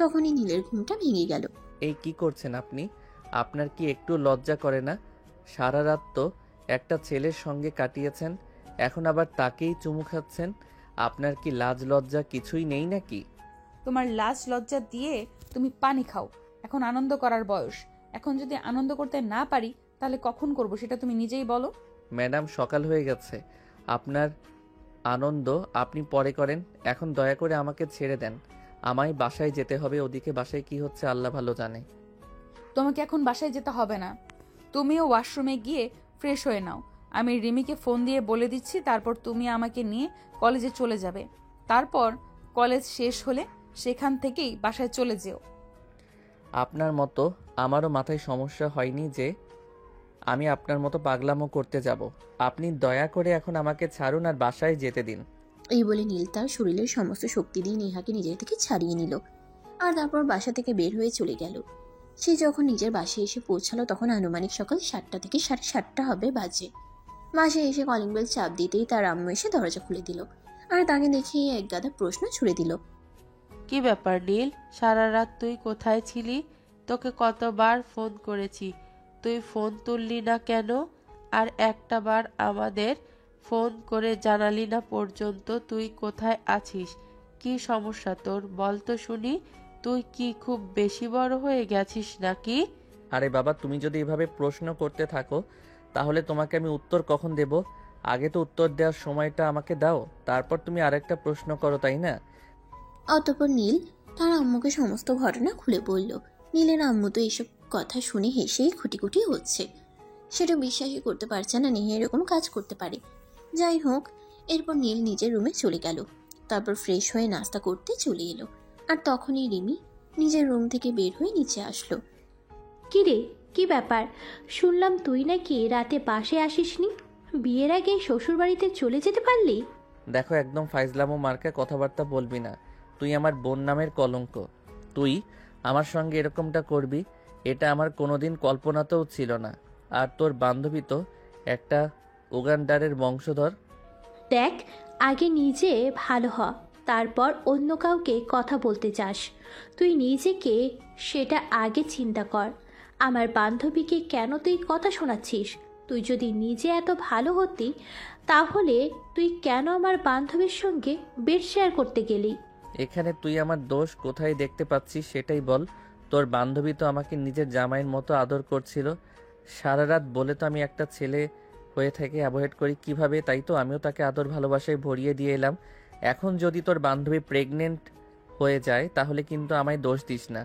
তখনই নীলের ঘুমটা ভেঙে গেল। এই কি করছেন আপনি? আপনার কি একটু লজ্জা করে না? সারা রাত তো একটা ছেলের সঙ্গে কাটিয়েছেন, এখন আবার তাকেই চুমু খাচ্ছেন। আপনার কি লাজ লজ্জা কিছুই নেই নাকি? তোমার লাজ লজ্জা দিয়ে তুমি পানি খাও। এখন আনন্দ করার বয়স, এখন যদি আনন্দ করতে না পারি তাহলে কখন করব সেটা তুমি নিজেই বলো। ম্যাডাম, সকাল হয়ে গেছে, আপনার আনন্দ আপনি পরে করেন। এখন দয়া করে আমাকে ছেড়ে দেন, আমায় বাসায় যেতে হবে। ওদিকে বাসায় কি হচ্ছে আল্লাহ ভালো জানে। তোমাকে এখন বাসায় যেতে হবে না, তুমিও ওয়াশরুমে গিয়ে ফ্রেশ হয়ে নাও। আমি রিমিকে ফোন দিয়ে বলে দিচ্ছি, তারপর তুমি আমাকে নিয়ে কলেজে চলে যাবে। তারপর কলেজ শেষ হলে সেখান থেকেই বাসায় চলে যেও। আপনার মতো আমারও মাথায় সমস্যা হয়নি যে আমি আপনার মতো পাগলামো করতে যাব। আপনি দয়া করে এখন আমাকে ছাড়ুন আর বাসায় যেতে দিন। এই বলে নীল তার শরীরের সমস্ত শক্তি দিয়ে নেহাকে নিজের থেকে ছাড়িয়ে নিল আর তারপর বাসা থেকে বের হয়ে চলে গেল। সে যখন নিজের বাসায় এসে পৌঁছালো তখন আনুমানিক সকাল 7টা থেকে 7:30 হবে বাজে। বাসায় এসে কলিং বেল চাপ দিতেই তার আম্মু এসে দরজা খুলে দিল আর তাকে দেখে এক গাদা প্রশ্ন ছুড়ে দিল। কি ব্যাপার নীল, সারা রাত তুই কোথায় ছিলি? তোকে কতবার ফোন করেছি, তুই ফোন তুললি না কেন? আর একটা বার আমাদের ফোন করে জানালি না পর্যন্ত তুই কোথায় আছিস। কি সমস্যা তোর বল তো শুনি। তুই কি খুব বেশি বড় হয়ে গেছিস নাকি? আরে বাবা, তুমি যদি এভাবে প্রশ্ন করতে থাকো তাহলে তোমাকে আমি উত্তর কখন দেব? আগে তো উত্তর দেওয়ার সময়টা আমাকে দাও, তারপর তুমি আরেকটা প্রশ্ন করো, তাই না? অতঃপর নীল তার আম্মুকে সমস্ত ঘটনা খুলে বলল। নীলের আম্মু তো এসব কথা শুনে হেসেই খুঁটি হচ্ছে। সেটা বিশ্বাসই করতে পারছে না নেহা এরকম কাজ করতে পারে। যাই হোক, এরপর নীল নিজের রুমে চলে গেল। তারপর ফ্রেশ হয়ে নাস্তা করতে চলে এলো। আর তখনই রিমি নিজের রুম থেকে বের হয়ে নিচে আসলো। কি রে, কি ব্যাপার? শুনলাম তুই নাকি রাতে বাসে আসিসনি, বিয়ের আগে শ্বশুর বাড়িতে চলে যেতে পারলি? দেখো, একদম ফাইজলামো মার্কা কথাবার্তা বলবি না। তুই আমার বোন নামের কলঙ্ক। তুই আমার সঙ্গে এরকমটা করবি এটা আমার কোনোদিন কল্পনাতেও ছিল না। আর তোর বান্ধবী তো একটা উগান্ডারের বংশধর। দেখ, আগে নিজে ভালো হ, তারপর অন্য কাউকে কথা বলতে চাস। তুই নিজেকে সেটা আগে চিন্তা কর। আমার বান্ধবীকে কেন তুই কথা শোনাচ্ছিস? তুই যদি নিজে এত ভালো হতি তাহলে তুই কেন আমার বান্ধবীর সঙ্গে বেড শেয়ার করতে গেলি? এখানে তুই আমার দোষ কোথায় দেখতে পাচ্ছিস সেটাই বল। তোর বান্ধবী তো আমাকে নিজের জামাইয়ের মতো আদর করছিল। সারা রাত বলে তো আমি একটা ছেলে হয়ে থেকে অ্যাভয়েড করি কিভাবে, তাই তো আমিও তাকে আদর ভালোবাসায় ভরিয়ে দিয়ে এলাম। এখন যদি তোর বান্ধবী প্রেগনেন্ট হয়ে যায় তাহলে কিন্তু আমায় দোষ দিস না।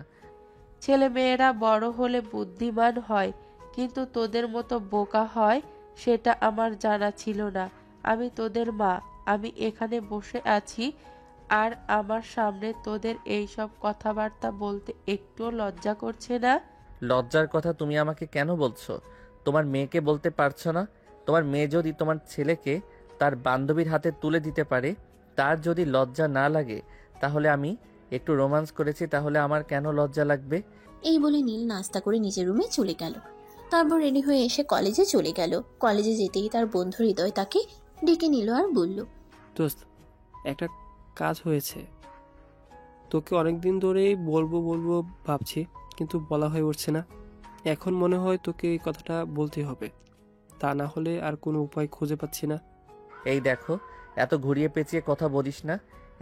ছেলে মেয়েরা বড় হলে বুদ্ধিমান হয়, কিন্তু তোদের মতো বোকা হয় সেটা আমার জানা ছিল না। আমি তোদের মা, আমি এখানে বসে আছি আর আমার সামনে তোদের এইসব কথাবার্তা বলতে একটুও লজ্জা করছে না? লজ্জার কথা তুমি আমাকে কেন বলছো? তোমার মেয়েকে বলতে পারছো না? তোমার মেয়ে যদি তোমার ছেলেকে তার বান্ধবীর হাতে তুলে দিতে পারে, তার যদি লজ্জা না লাগে, তাহলে আমি একটু রোমান্স করেছি, তাহলে আমার কেন লজ্জা লাগবে? এই বলে নীল নাস্তা করে নিজের রুমে চলে গেল। তারপর রেডি হয়ে এসে কলেজে চলে গেল। কলেজে যেতেই তার বন্ধু হৃদয় তাকে ডেকে নিল আর বলল, দোস্ত, একটা কাজ হয়েছে, তোকে অনেকদিন ধরেই বলবো বলবো ভাবছি, কিন্তু বলা হয়ে উঠছে না। এখন মনে হয় তোকে এই কথাটা বলতে হবে, তা না হলে আর কোনো উপায় খুঁজে পাচ্ছি না। এই দেখো, এত ঘুরিয়ে পেঁচিয়ে কথা বলিস না।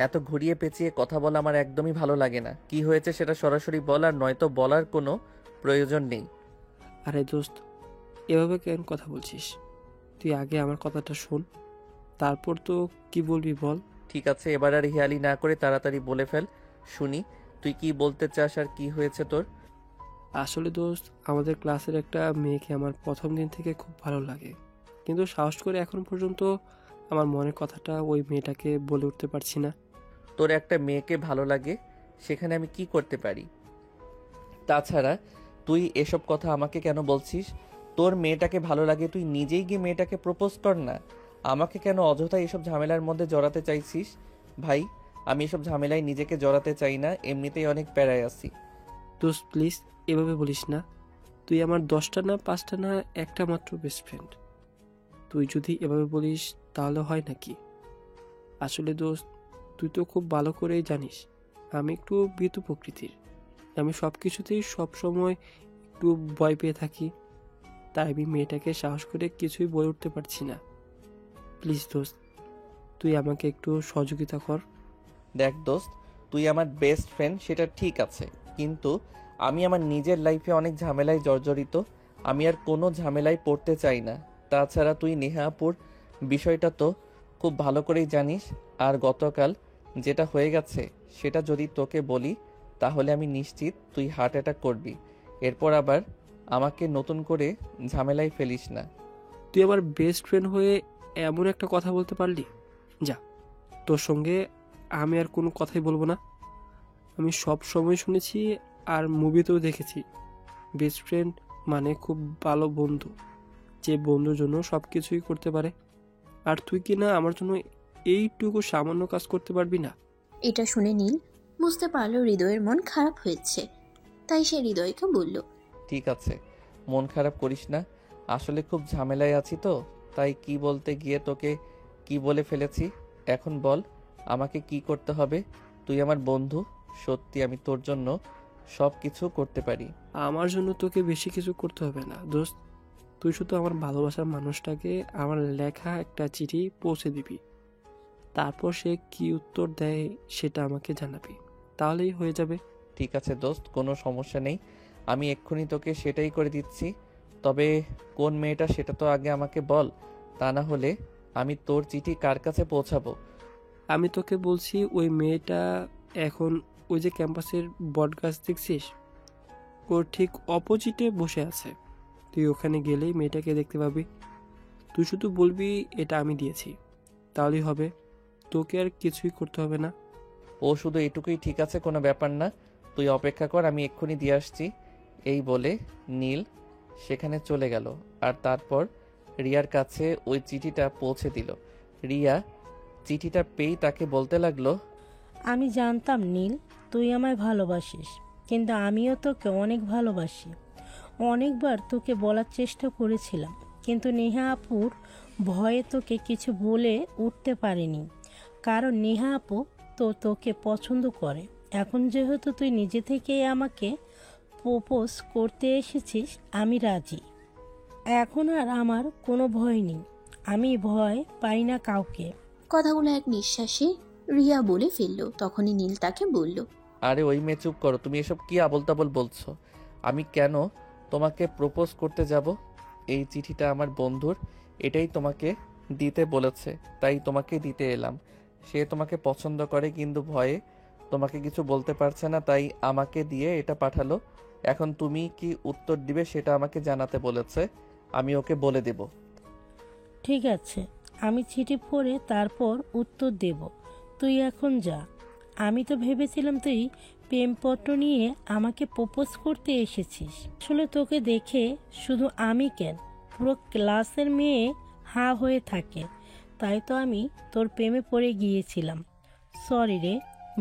এত ঘুরিয়ে পেঁচিয়ে কথা বলা আমার একদমই ভালো লাগে না। কি হয়েছে সেটা সরাসরি বল, আর নয়তো বলার কোনো প্রয়োজন নেই। আরে দোস্ত, এভাবে কেন কথা বলছিস? তুই আগে আমার কথাটা শোন, তারপর তো কি বলবি বল। ঠিক আছে, এবার আর হিয়ালি না করে তাড়াতাড়ি বলে ফেল, শুনি তুই কি বলতে চাস আর কি হয়েছে তোর। আসলে দোস্ত, আমাদের ক্লাসের একটা মেয়েকে আমার প্রথম দিন থেকে খুব ভালো লাগে, কিন্তু সাহস করে এখন পর্যন্ত আমার মনের কথাটা ওই মেয়েটাকে বলে উঠতে পারছি না। তোর একটা মেয়েকে ভালো লাগে, সেখানে আমি কি করতে পারি? তাছাড়া তুই এসব কথা আমাকে কেন বলছিস? তোর মেয়েটাকে ভালো লাগে, তুই নিজেই গিয়ে মেয়েটাকে প্রপোজ কর না। আমাকে কেন অযথা এসব ঝামেলার মধ্যে জড়াতে চাইছিস? ভাই, আমি এসব ঝামেলায় নিজেকে জড়াতে চাই না, এমনিতেই অনেক প্যারায় আছি। দোস্ত প্লিজ এভাবে বলিস না। তুই আমার 10টা না 5টা না একটা মাত্র বেস্ট ফ্রেন্ড। তুই যদি এভাবে বলিস তাহলে হয় নাকি? আসলে দোস্ত, তুই তো খুব ভালো করেই জানিস আমি একটু ভীতু প্রকৃতির। আমি সব কিছুতেই সবসময় একটু ভয় পেয়ে থাকি, তাই আমি মেয়েটাকে সাহস করে কিছুই বলে উঠতে পারছি না। প্লিজ দোস্ত, তুই আমাকে একটু সহযোগিতা কর। দেখ দোস্ত, তুই আমার বেস্ট ফ্রেন্ড সেটা ঠিক আছে, কিন্তু আমি আমার নিজের লাইফে অনেক ঝামেলায় জর্জরিত। আমি আর কোনো ঝামেলায় পড়তে চাই না। তাছাড়া তুই নেহা আপুর বিষয়টা তো খুব ভালো করেই জানিস। আর গতকাল যেটা হয়ে গেছে সেটা যদি তোকে বলি তাহলে আমি নিশ্চিত তুই হার্ট অ্যাটাক করবি। এরপর আবার আমাকে নতুন করে ঝামেলায় ফেলিস না। তুই আমার বেস্ট ফ্রেন্ড হয়ে এমন একটা কথা বলতে পারলি? যা, তোর সঙ্গে আমি আর কোনো কথাই বলবো না। আমি সব সময় শুনেছি আর মুভিতেও দেখেছি বেস্ট ফ্রেন্ড মানে খুব ভালো বন্ধু, যে বন্ধুর জন্য সব কিছুই করতে পারে। আর তুই কি না আমার জন্য এইটুকু সামান্য কাজ করতে পারবি না? এটা শুনে নীল বুঝতে পারলো হৃদয়ের মন খারাপ হয়েছে, তাই সে হৃদয়কে বলল, ঠিক আছে, মন খারাপ করিস না। আসলে খুব ঝামেলায় আছি তো, তাই কি বলতে গিয়ে তোকে কি বলে ফেলেছি। এখন বল আমাকে কি করতে হবে? তুই আমার বন্ধু, সত্যি আমি তোর জন্য সব কিছু করতে পারি। আমার জন্য তোকে বেশি কিছু করতে হবে না দোস্ত। তুই শুধু আমার ভালোবাসার মানুষটাকে আমার লেখা একটা চিঠি পৌঁছে দিবি, তারপর সে কি উত্তর দেয় সেটা আমাকে জানাবি, তাহলেই হয়ে যাবে। ঠিক আছে দোস্ত, কোনো সমস্যা নেই, আমি এক্ষুনি তোকে সেটাই করে দিচ্ছি। তবে কোন মেয়েটা সেটা তো আগে আমাকে বল, তা না হলে আমি তোর চিঠি কার কাছে পৌঁছাবো? আমি তোকে বলছি, ওই মেয়েটা এখন ওই যে ক্যাম্পাসের বটগাছ দেখছিস, ওর ঠিক অপোজিটে বসে আছে। তুই ওখানে গেলেই মেয়েটাকে দেখতে পাবি। তুই শুধু বলবি এটা আমি দিয়েছি, তাহলেই হবে। তোকে আর কিছুই করতে হবে না। ও শুধু এটুকুই? ঠিক আছে, কোনো ব্যাপার না, তুই অপেক্ষা কর, আমি এক্ষুনি দিয়ে আসছি। এই বলে নীল সেখানে চলে গেল আর তারপর রিয়ার কাছে ওই চিঠিটা পৌঁছে দিল। রিয়া চিঠিটা পেয়েই তাকে বলতে লাগলো, আমি জানতাম নীল তুই আমায় ভালোবাসিস, কিন্তু আমিও তোকে অনেক ভালোবাসি। অনেকবার তোকে বলার চেষ্টা করেছিলাম, কিন্তু নেহা আপুর ভয়ে তোকে কিছু বলে উঠতে পারিনি, কারণ নেহা আপু তো তোকে পছন্দ করে। এখন যেহেতু তুই নিজে থেকেই আমাকে প্রপোজ করতে এসেছিস, আমি রাজি। এখন আর আমার কোনো ভয় নেই, আমি ভয় পাই না কাউকে। কথাগুলো এক নিঃশ্বাসে রিয়া বলে ফেলল। তখনই নীল তাকে বলল, আরে ওই মেয়ে চুপ করো, তুমি এসব কি আবোল তাবোল বলছো? আমি কেন তোমাকে প্রপোজ করতে যাব? এই চিঠিটা আমার বন্ধুর, এটাই তোমাকে দিতে বলেছে, তাই তোমাকে দিতে এলাম। সে তোমাকে পছন্দ করে কিন্তু ভয়ে তোমাকে কিছু বলতে পারছে না, তাই আমাকে দিয়ে এটা পাঠালো। এখন তুমি কি উত্তর দিবে সেটা আমাকে জানাতে বলেছে, আমি ওকে বলে দেব। ঠিক আছে, আমি চিঠি পড়ে তারপর উত্তর দেব। তুই এখন যা। আমি তো ভেবেছিলাম তুই প্রেমপত্র নিয়ে আমাকে প্রপোজ করতে এসেছিস। আসলে তোকে দেখে শুধু আমি কেন, পুরো ক্লাসের মেয়ে হা হয়ে থাকে, তাই তো আমি তোর প্রেমে পড়ে গিয়েছিলাম। সরি রে,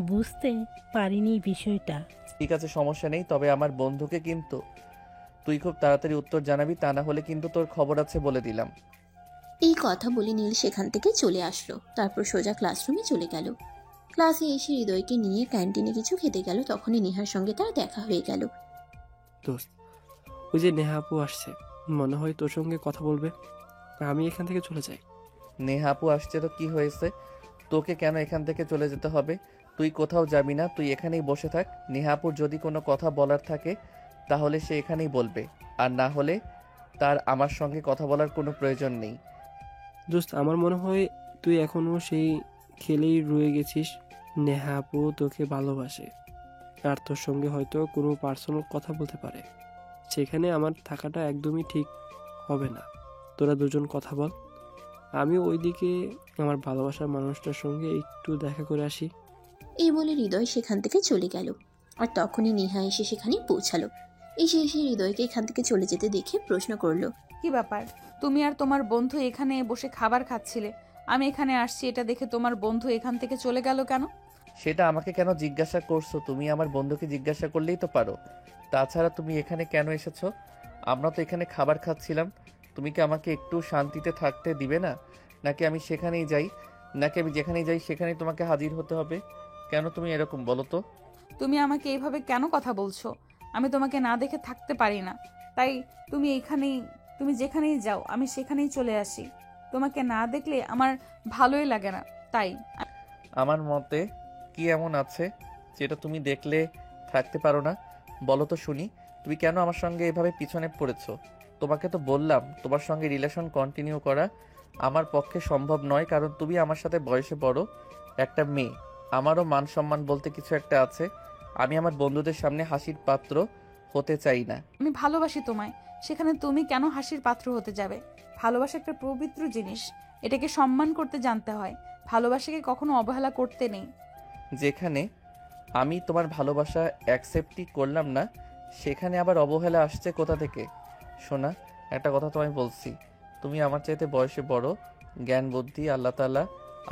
বুঝতে পারিনি বিষয়টা। ঠিক আছে, সমস্যা নেই, তবে আমার বন্ধুকে কিন্তু তুই খুব তাড়াতাড়ি উত্তর জানাবি, তা না হলে কিন্তু তোর খবর আছে বলে দিলাম। এই কথা বলে নীল সেখান থেকে চলে আসলো। তারপর সোজা ক্লাসরুমে চলে গেল। ক্লাসে এসে হৃদয়কে নিয়ে ক্যান্টিনে কিছু খেতে গেল। তখনই নেহার সঙ্গে তার দেখা হয়ে গেল। দোস্ত, ওই যে নেহা আপু আসছে, মনে হয় তোর সঙ্গে কথা বলবে। আমি এখান থেকে চলে যাই। নেহা আপু আসছে তো কি হয়েছে? তোকে কেন এখান থেকে চলে যেতে হবে? তুই কোথাও যাবি না, তুই এখানেই বসে থাক। নেহা আপুর যদি কোনো কথা বলার থাকে তাহলে সে এখানেই বলবে, আর না হলে তার আমার সঙ্গে কথা বলার কোনো প্রয়োজন নেই। দোস্ত, আমার মনে হয় তুই এখনো সেই খেলেই রয়ে গেছিস। নেহা আপু তোকে ভালোবাসে আর তোর সঙ্গে হয়তো কোনো পার্সোনাল কথা বলতে পারে। সেখানে আমার থাকাটা একদমই ঠিক হবে না। তোরা দুজন কথা বল, আমি ওইদিকে আমার ভালোবাসার মানুষটার সঙ্গে একটু দেখা করে আসি। এই বলে হৃদয় সেখান থেকে চলে গেল। আর তখনই নেহা এসে সেখানে পৌঁছালো। এসে হৃদয়কে এখান থেকে চলে যেতে দেখে প্রশ্ন করলো, কি ব্যাপার? তুমি আর তোমার বন্ধু এখানে বসে খাবার খাচ্ছিলে, আমি এখানে আসছি এটা দেখে তোমার বন্ধু এখান থেকে চলে গেল কেন? সেটা আমাকে কেন জিজ্ঞাসা করছো? তুমি আমার বন্ধুকে জিজ্ঞাসা করলেই তো পারো। তাছাড়া তুমি এখানে কেন এসেছো? আমরা তো এখানে খাবার খাচ্ছিলাম। তুমি কি আমাকে একটু শান্তিতে থাকতে দিবে না? নাকি আমি সেখানেই যাই, নাকি আমি যেখানেই যাই সেখানেই তোমাকে হাজির হতে হবে? কেন তুমি এরকম বলো তো? তুমি আমাকে এইভাবে কেন কথা বলছো? আমি তোমাকে না দেখে থাকতে পারি না, তাই তুমি যেখানেই যাও আমি সেখানেই চলে আসি। তোমাকে না দেখলে আমার ভালোই লাগে না, তাই। আমার মতে কি এমন আছে যেটা তুমি দেখলে থাকতে পারো না? বলো তো শুনি। তুমি কেন আমার সঙ্গে এভাবে পিছনে পড়েছো? তোমাকে তো বললাম তোমার সঙ্গে রিলেশন কন্টিনিউ করা আমার পক্ষে সম্ভব নয়, কারণ তুমি আমার সাথে বয়সে বড় একটা মেয়ে। আমারও মান সম্মান বলতে কিছু একটা আছে। আমি আমার বন্ধুদের সামনে হাসির পাত্র হতে চাই না। আমি ভালোবাসি তোমায়, সেখানে তুমি কেন হাসির পাত্র হতে যাবে? ভালোবাসা একটা পবিত্র জিনিস, এটাকে সম্মান করতে জানতে হয়। ভালোবাসাকে কখনো অবহেলা করতে নেই। যেখানে আমি তোমার ভালোবাসা অ্যাকসেপ্টই করলাম না, সেখানে আবার অবহেলা আসছে কোথা থেকে? শোনা, একটা কথা তোমায় বলছি, তুমি আমার চাইতে বয়সে বড়, জ্ঞান বুদ্ধি আল্লাহ তাআলা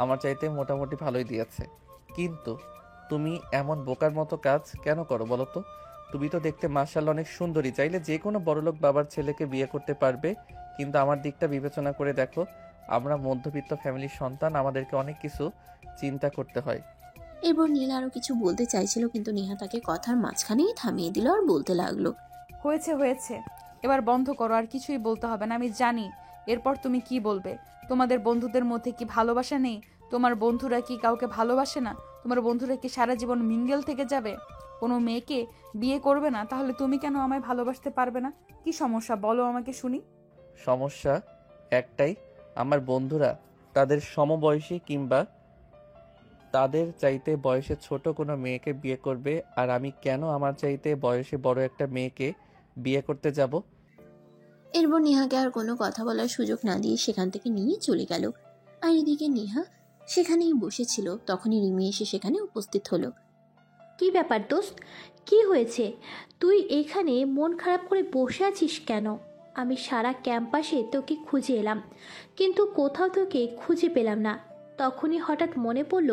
আমার চাইতে মোটামুটি ভালোই দিয়েছে। কিন্তু তুমি এমন বোকার মতো কাজ কেন করো বলো তো? তুমি তো দেখতে মাশাআল্লাহ অনেক সুন্দরী, চাইলে যে কোনো বড়লোক বাবার ছেলেকে বিয়ে করতে পারবে। কিন্তু আমার দিকটা বিবেচনা করে দেখো, আমরা মধ্যবিত্ত ফ্যামিলির সন্তান, আমাদেরকে অনেক কিছু চিন্তা করতে হয়। এরপর নীল আরো কিছু বলতে চাইছিল, কিন্তু নেহা তাকে কথার মাঝখানেই থামিয়ে দিল আর বলতে লাগলো, হয়েছে হয়েছে, এবার বন্ধ করো, আর কিছুই বলতে হবে না। আমি জানি এরপর তুমি কি বলবে। তোমাদের বন্ধুদের মধ্যে কি ভালোবাসা নেই? তোমার বন্ধুরা কি কাউকে ভালোবাসে না? তোমার বন্ধুরা কি সারা জীবন মিঙ্গেল থেকে যাবে, কোনো মেয়েকে বিয়ে করবে না? তাহলে তুমি কেন আমায় ভালোবাসতে পারবে না? কি সমস্যা বলো আমাকে শুনি। সমস্যা একটাই, আমার বন্ধুরা তাদের সমবয়সী কিংবা তাদের চাইতে বয়সে ছোট কোনো মেয়েকে বিয়ে করবে, আর আমি কেন আমার চাইতে বয়সে বড় একটা মেয়েকে বিয়ে করতে যাব? এরপর নেহাকে আর কোনো কথা বলার সুযোগ না দিয়ে সেখান থেকে নিয়ে চলে গেল। আর এদিকে নেহা সেখানেই বসেছিল, তখনই রিমি এসে সেখানে উপস্থিত হলো। কি ব্যাপার দোস্ত, কি হয়েছে? তুই এখানে মন খারাপ করে বসে আছিস কেন? আমি সারা ক্যাম্পাসে তোকে খুঁজে এলাম, কিন্তু কোথাও তোকে খুঁজে পেলাম না। তখনই হঠাৎ মনে পড়ল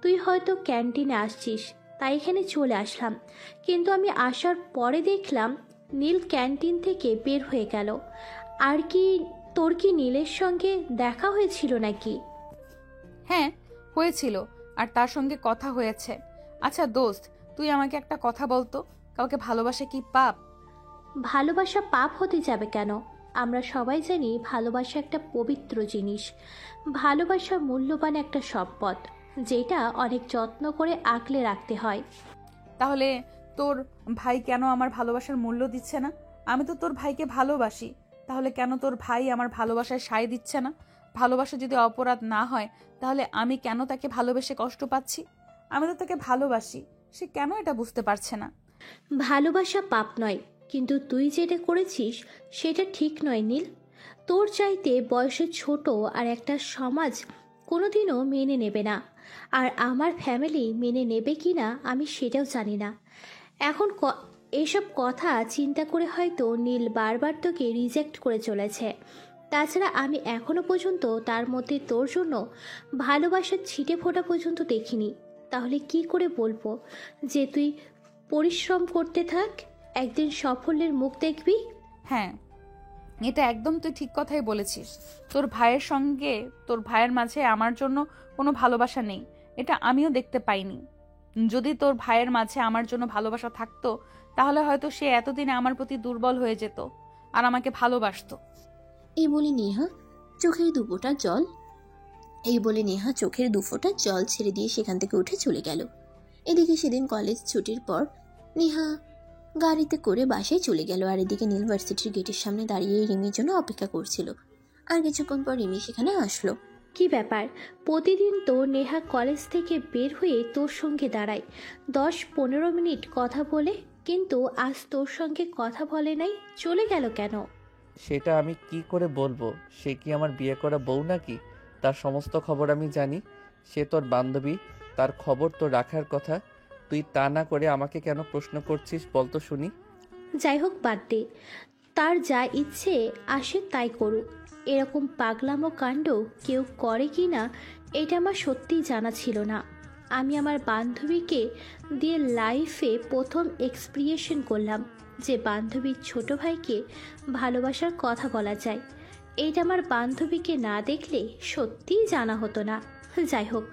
তুই হয়তো ক্যান্টিনে আসছিস, তাই এখানে চলে আসলাম। কিন্তু আমি আসার পরে দেখলাম নীল ক্যান্টিন থেকে বের হয়ে গেল। আর কি তোর কি নীলের সঙ্গে দেখা হয়েছিল নাকি? হ্যাঁ হয়েছিল, আর তার সঙ্গে কথা হয়েছে। আচ্ছা দোস্ত, তুই আমাকে একটা কথা বলতো, কাউকে ভালোবাসা কি পাপ? ভালোবাসা পাপ হতে যাবে কেন? আমরা সবাই জানি ভালোবাসা একটা পবিত্র জিনিস। ভালোবাসা মূল্যবান একটা সম্পদ, যেটা অনেক যত্ন করে আগলে রাখতে হয়। তাহলে তোর ভাই কেন আমার ভালোবাসার মূল্য দিচ্ছে না? আমি তো তোর ভাইকে ভালোবাসি, তাহলে কেন তোর ভাই আমার ভালোবাসায় সায় দিচ্ছে না? ভালোবাসা যদি অপরাধ না হয়, তাহলে আমি কেন তাকে ভালোবেসে কষ্ট পাচ্ছি? আমি তো তাকে ভালোবাসি, সে কেন এটা বুঝতে পারছে না? ভালোবাসা পাপ নয়, কিন্তু তুই যেটা করেছিস সেটা ঠিক নয় নীল। তোর চাইতে বয়সে ছোট আর একটা সমাজ কোনোদিনও মেনে নেবে না, আর আমার ফ্যামিলি মেনে নেবে কি না আমি সেটাও জানি না। এখন এসব কথা চিন্তা করে হয়তো নীল বারবার তোকে রিজেক্ট করে চলেছে। তাছাড়া আমি এখনো পর্যন্ত তার মধ্যে তোর জন্য ভালোবাসার ছিটে ফোটা পর্যন্ত দেখিনি। তাহলে কি করে বলবো যে তুই পরিশ্রম করতে থাক, একদিন সাফল্যের মুখ দেখবি? হ্যাঁ, এটা একদম তুই ঠিক কথাই বলেছিস। তোর ভাইয়ের সঙ্গে তোর ভাইয়ের মাঝে আমার জন্য কোনো ভালোবাসা নেই, এটা আমিও দেখতে পাইনি। যদি তোর ভাইয়ের মাঝে আমার জন্য ভালোবাসা থাকতো, তাহলে হয়তো সে এতদিনে আমার প্রতি দুর্বল হয়ে যেত আর আমাকে ভালোবাসতো। এই বলে নেহা চোখের দুফোঁটা জল ছেড়ে দিয়ে সেখান থেকে উঠে চলে গেল। এদিকে সেদিন কলেজ ছুটির পর নেহা গাড়িতে করে বাসায় চলে গেল। আর এদিকে ইউনিভার্সিটির গেটের সামনে দাঁড়িয়ে রিমির জন্য অপেক্ষা করছিল। আর কিছুক্ষণ পর রিমি সেখানে আসলো। কি ব্যাপার, প্রতিদিন তো নেহা কলেজ থেকে বের হয়ে তোর সঙ্গে দাঁড়ায়, 10-15 মিনিট কথা বলে কিন্তু আজ তোর সঙ্গে কথা বলে নাই, চলে গেল কেন? সেটা আমি কি করে বলবো? সে কি আমার বিয়ে করা বউ নাকি? তার সমস্ত খবর আমি জানি। সে তোর বান্ধবী, তার খবর তো রাখার কথা। তুই তা না করে আমাকে কেন প্রশ্ন করছিস বলতো শুনি? যাই হোক, বাদ দে। তার যা ইচ্ছে আসে তাই করুক। এরকম পাগলামো কাণ্ড কেউ করে কি না এটা আমার সত্যিই জানা ছিল না। আমি আমার বান্ধবীকে দিয়ে লাইফে প্রথম এক্সপিরিয়েশন করলাম যে বান্ধবীর ছোট ভাইকে ভালোবাসার কথা বলা যায়। এইটা আমার বান্ধবীকে না দেখলে সত্যিই জানা হতো না। যাই হোক,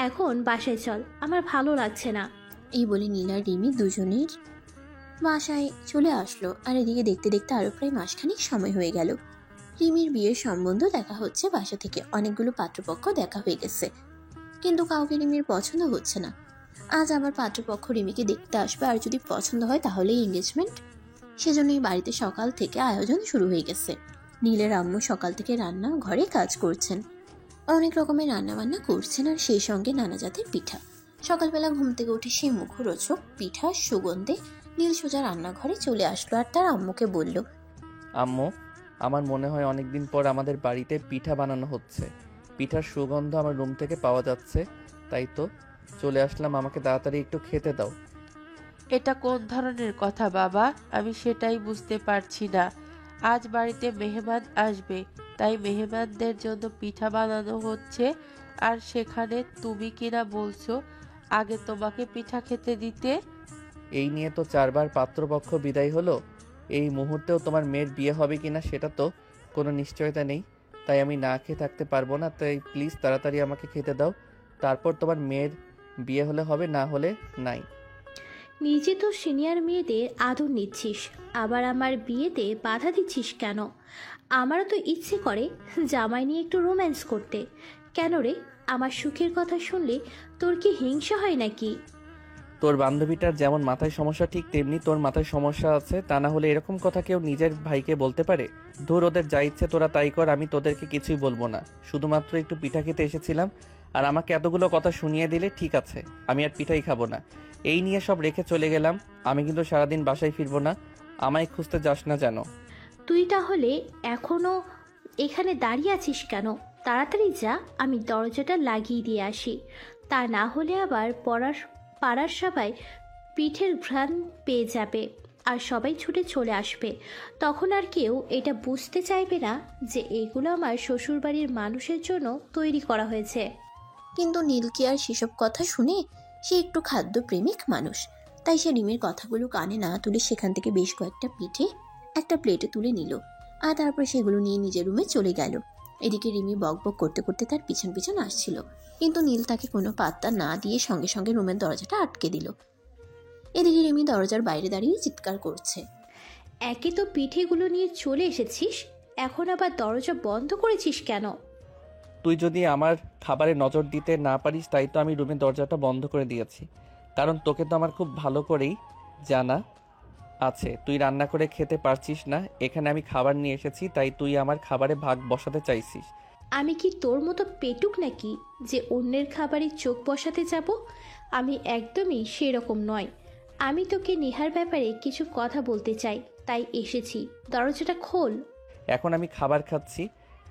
এখন বাসায় চল, আমার ভালো লাগছে না। এই বলে নীল আর রিমি দুজনের বাসায় চলে আসলো। আর এদিকে দেখতে দেখতে আরো প্রায় মাসখানেক সময় হয়ে গেল। রিমির বিয়ের সম্বন্ধ দেখা হচ্ছে বাসা থেকে, অনেকগুলো পাত্রপক্ষ দেখা হয়ে গেছে, কিন্তু কাউকে রিমির পছন্দ হচ্ছে না। আজ আবার পাত্রপক্ষ রিমিকে দেখতে আসবে, আর যদি পছন্দ হয় তাহলেই এঙ্গেজমেন্ট। সেজন্যই বাড়িতে সকাল থেকে আয়োজন শুরু হয়ে গেছে। নীলের আম্মু সকাল থেকে রান্না ঘরে কাজ করছেন, অনেক রকমের রান্না বান্না করছেন, আর সেই সঙ্গে নানা জাতের পিঠা। সকালবেলা ঘুম থেকে উঠে সেই মুখরোচক পিঠার সুগন্ধে নীল সোজা রান্নাঘরে চলে আসলো আর তার আম্মুকে বলল, আম্মু, আমার মনে হয় অনেকদিন পর আমাদের বাড়িতে পিঠা বানানো হচ্ছে। পিঠার সুগন্ধ আমার রুম থেকে পাওয়া যাচ্ছে, তাই তো চলে আসলাম। আমাকে তাড়াতাড়ি একটু খেতে দাও। এটা কোন ধরনের কথা বাবা? আমি সেটাই বুঝতে পারছি না। আজ বাড়িতে মেহমান আসবে, তাই মেহমানদের জন্য পিঠা বানানো হচ্ছে, আর সেখানে তুমি কিনা বলছো আগে তোমাকে পিঠা খেতে দিতে। এই নিয়ে তো 4 বার পাত্রপক্ষ বিদায় হলো। এই মুহূর্তেও তোমার মেয়ের বিয়ে হবে কিনা সেটা তো কোনো নিশ্চয়তা নেই, তাই আমি না খেয়ে থাকতে পারবো না। তাই প্লিজ তাড়াতাড়ি আমাকে খেতে দাও, তারপর তোমার মেয়ের বিয়ে হলে হবে, না হলে নাই। নিজে তো সিনিয়র মেয়েদের আদর নিচ্ছিস, আবার আমার বিয়েতে বাধা দিচ্ছিস কেন? আমারও তো ইচ্ছে করে জামাই নিয়ে একটু রোম্যান্স করতে। কেন রে, আমার সুখের কথা শুনলে তোর কি হিংসা হয় নাকি? তোর বান্ধবীটার যেমন মাথায় সমস্যা ঠিক তেমনি তোর মাথায় সমস্যা আছে, তা না হলে এরকম কথা কেউ নিজের ভাইকে বলতে পারে? ধুর, ওদের যা ইচ্ছে তোরা তাই কর, আমি তোদেরকে কিছুই বলবো না। শুধুমাত্র একটু পিঠা খেতে এসেছিলাম, আর আমাকে এতগুলো কথা শুনিয়ে দিলে ঠিক আছে, আমি আর পিঠাই খাবো না। এই নিয়ে সব রেখে চলে গেলাম। আমি কিন্তু সারাদিন বাসায় ফিরবো না, আমায় খুঁজতে যাস না যেন। তুই তাহলে এখনো এখানে দাঁড়িয়ে আছিস কেন? তাড়াতাড়ি যা, আমি দরজাটা লাগিয়ে দিয়ে আসি। তা না হলে আবার পাড়ার সবাই পিঠের ঘ্রাণ পেয়ে যাবে, আর সবাই ছুটে চলে আসবে। তখন আর কেউ এটা বুঝতে চাইবে না যে এগুলো আমার শ্বশুরবাড়ির মানুষের জন্য তৈরি করা হয়েছে। কিন্তু নীল কি আর সেসব কথা শুনে? সে একটু খাদ্যপ্রেমিক মানুষ, তাই সে রিমির কথাগুলো কানে না তুলে সেখান থেকে বেশ কয়েকটা পিঠে একটা প্লেটে তুলে নিল, আর তারপর সেগুলো নিয়ে নিজের রুমে চলে গেল। এদিকে রিমি বকবক করতে করতে তার পিছন পিছন আসছিল, কিন্তু নীল তাকে কোনো পাত্তা না দিয়ে সঙ্গে সঙ্গে রুমের দরজাটা আটকে দিল। এদিকে রিমি দরজার বাইরে দাঁড়িয়ে চিৎকার করছে, একে তো পিঠেগুলো নিয়ে চলে এসেছিস, এখন আবার দরজা বন্ধ করেছিস কেন? তুই যদি আমার খাবারে নজর দিতে না পারিস, তাই তো আমি রুমের দরজাটা বন্ধ করে দিয়েছি। কারণ তোকে তো আমার খুব ভালো করেই জানা আছে তুই রান্না করে খেতে পারছিস না। এখানে আমি খাবার নিয়ে এসেছি, তাই তুই আমার খাবারে ভাগ বসাতে চাইছিস। আমি কি তোর মতো পেটুক নাকি যে অন্যের খাবারে চোখ বসাতে যাব? আমি একদমই সেরকম নয়। আমি তোকে নেহার ব্যাপারে কিছু কথা বলতে চাই, তাই এসেছি। দরজাটা খোল। এখন আমি খাবার খাচ্ছি,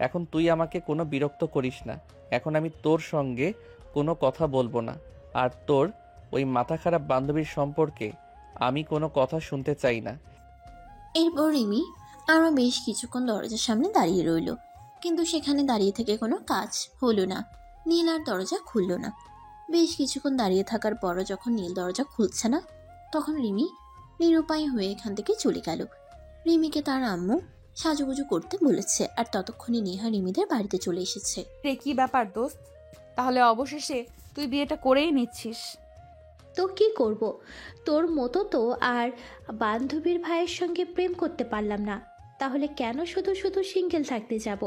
এখন তুই আমাকে কোনো বিরক্ত করিস না। এখন আমি তোর সঙ্গে কোনো কথা বলবো না, আর তোর ওই মাথা খারাপ বান্ধবীর সম্পর্কে আমি কোনো কথা শুনতে চাই না। এরপর রিমি আরও বেশ কিছুক্ষণ দরজার সামনে দাঁড়িয়ে রইল, কিন্তু সেখানে দাঁড়িয়ে থেকে কোনো কাজ হলো না। নীল আর দরজা খুলল না। বেশ কিছুক্ষণ দাঁড়িয়ে থাকার পরও যখন নীল দরজা খুলছে না, তখন রিমি নিরুপায় হয়ে এখান থেকে চলে গেল। রিমিকে তার আম্মু সাজুগুজু করতে বলেছে, আর ততক্ষণে নেহা রিমিদের বাড়িতে চলে এসেছে। রে, কি ব্যাপার দোস্ত? তাহলে অবশেষে তুই বিয়েটা করেই নিচ্ছিস? তো কি করব, তোর মতো তো আর বান্ধবীর ভাইয়ের সঙ্গে প্রেম করতে পারলাম না, তাহলে কেন শুধু শুধু সিঙ্গেল থাকতে যাব?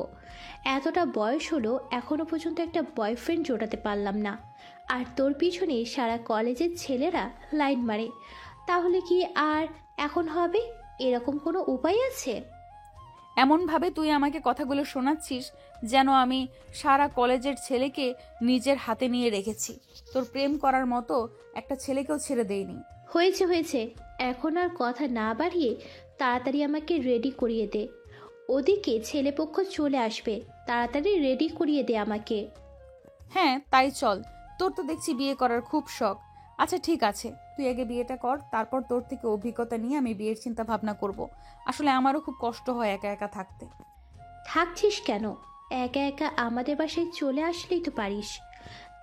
এতটা বয়স হলো এখনো পর্যন্ত একটা বয়ফ্রেন্ড জোটাতে পারলাম না, আর তোর পিছনে সারা কলেজের ছেলেরা লাইন মারে। তাহলে কি আর এখন হবে? এরকম কোনো উপায় আছে? এমনভাবে তুই আমাকে কথাগুলো শোনাচ্ছিস যেন আমি সারা কলেজের ছেলেকে নিজের হাতে নিয়ে রেখেছি। তোর প্রেম করার মতো একটা ছেলেকেও ছেড়ে দেইনি। হয়েছে হয়েছে, এখন আর কথা না বাড়িয়ে তাড়াতাড়ি আমাকে রেডি করিয়ে দে। ওদিকে ছেলেপক্ষ চলে আসবে, তাড়াতাড়ি রেডি করিয়ে দে আমাকে। হ্যাঁ তাই চল, তোর তো দেখছি বিয়ে করার খুব শখ। আচ্ছা ঠিক আছে, তুই আগে বিয়েটা কর, তারপর তোর থেকে অভিজ্ঞতা নিয়ে আমি বিয়ের চিন্তা ভাবনা করব। আসলে আমারও খুব কষ্ট হয় একা একা থাকতে। থাকছিস কেন? একা একা আমাদের বাসায় চলে আসলেই তো পারিস।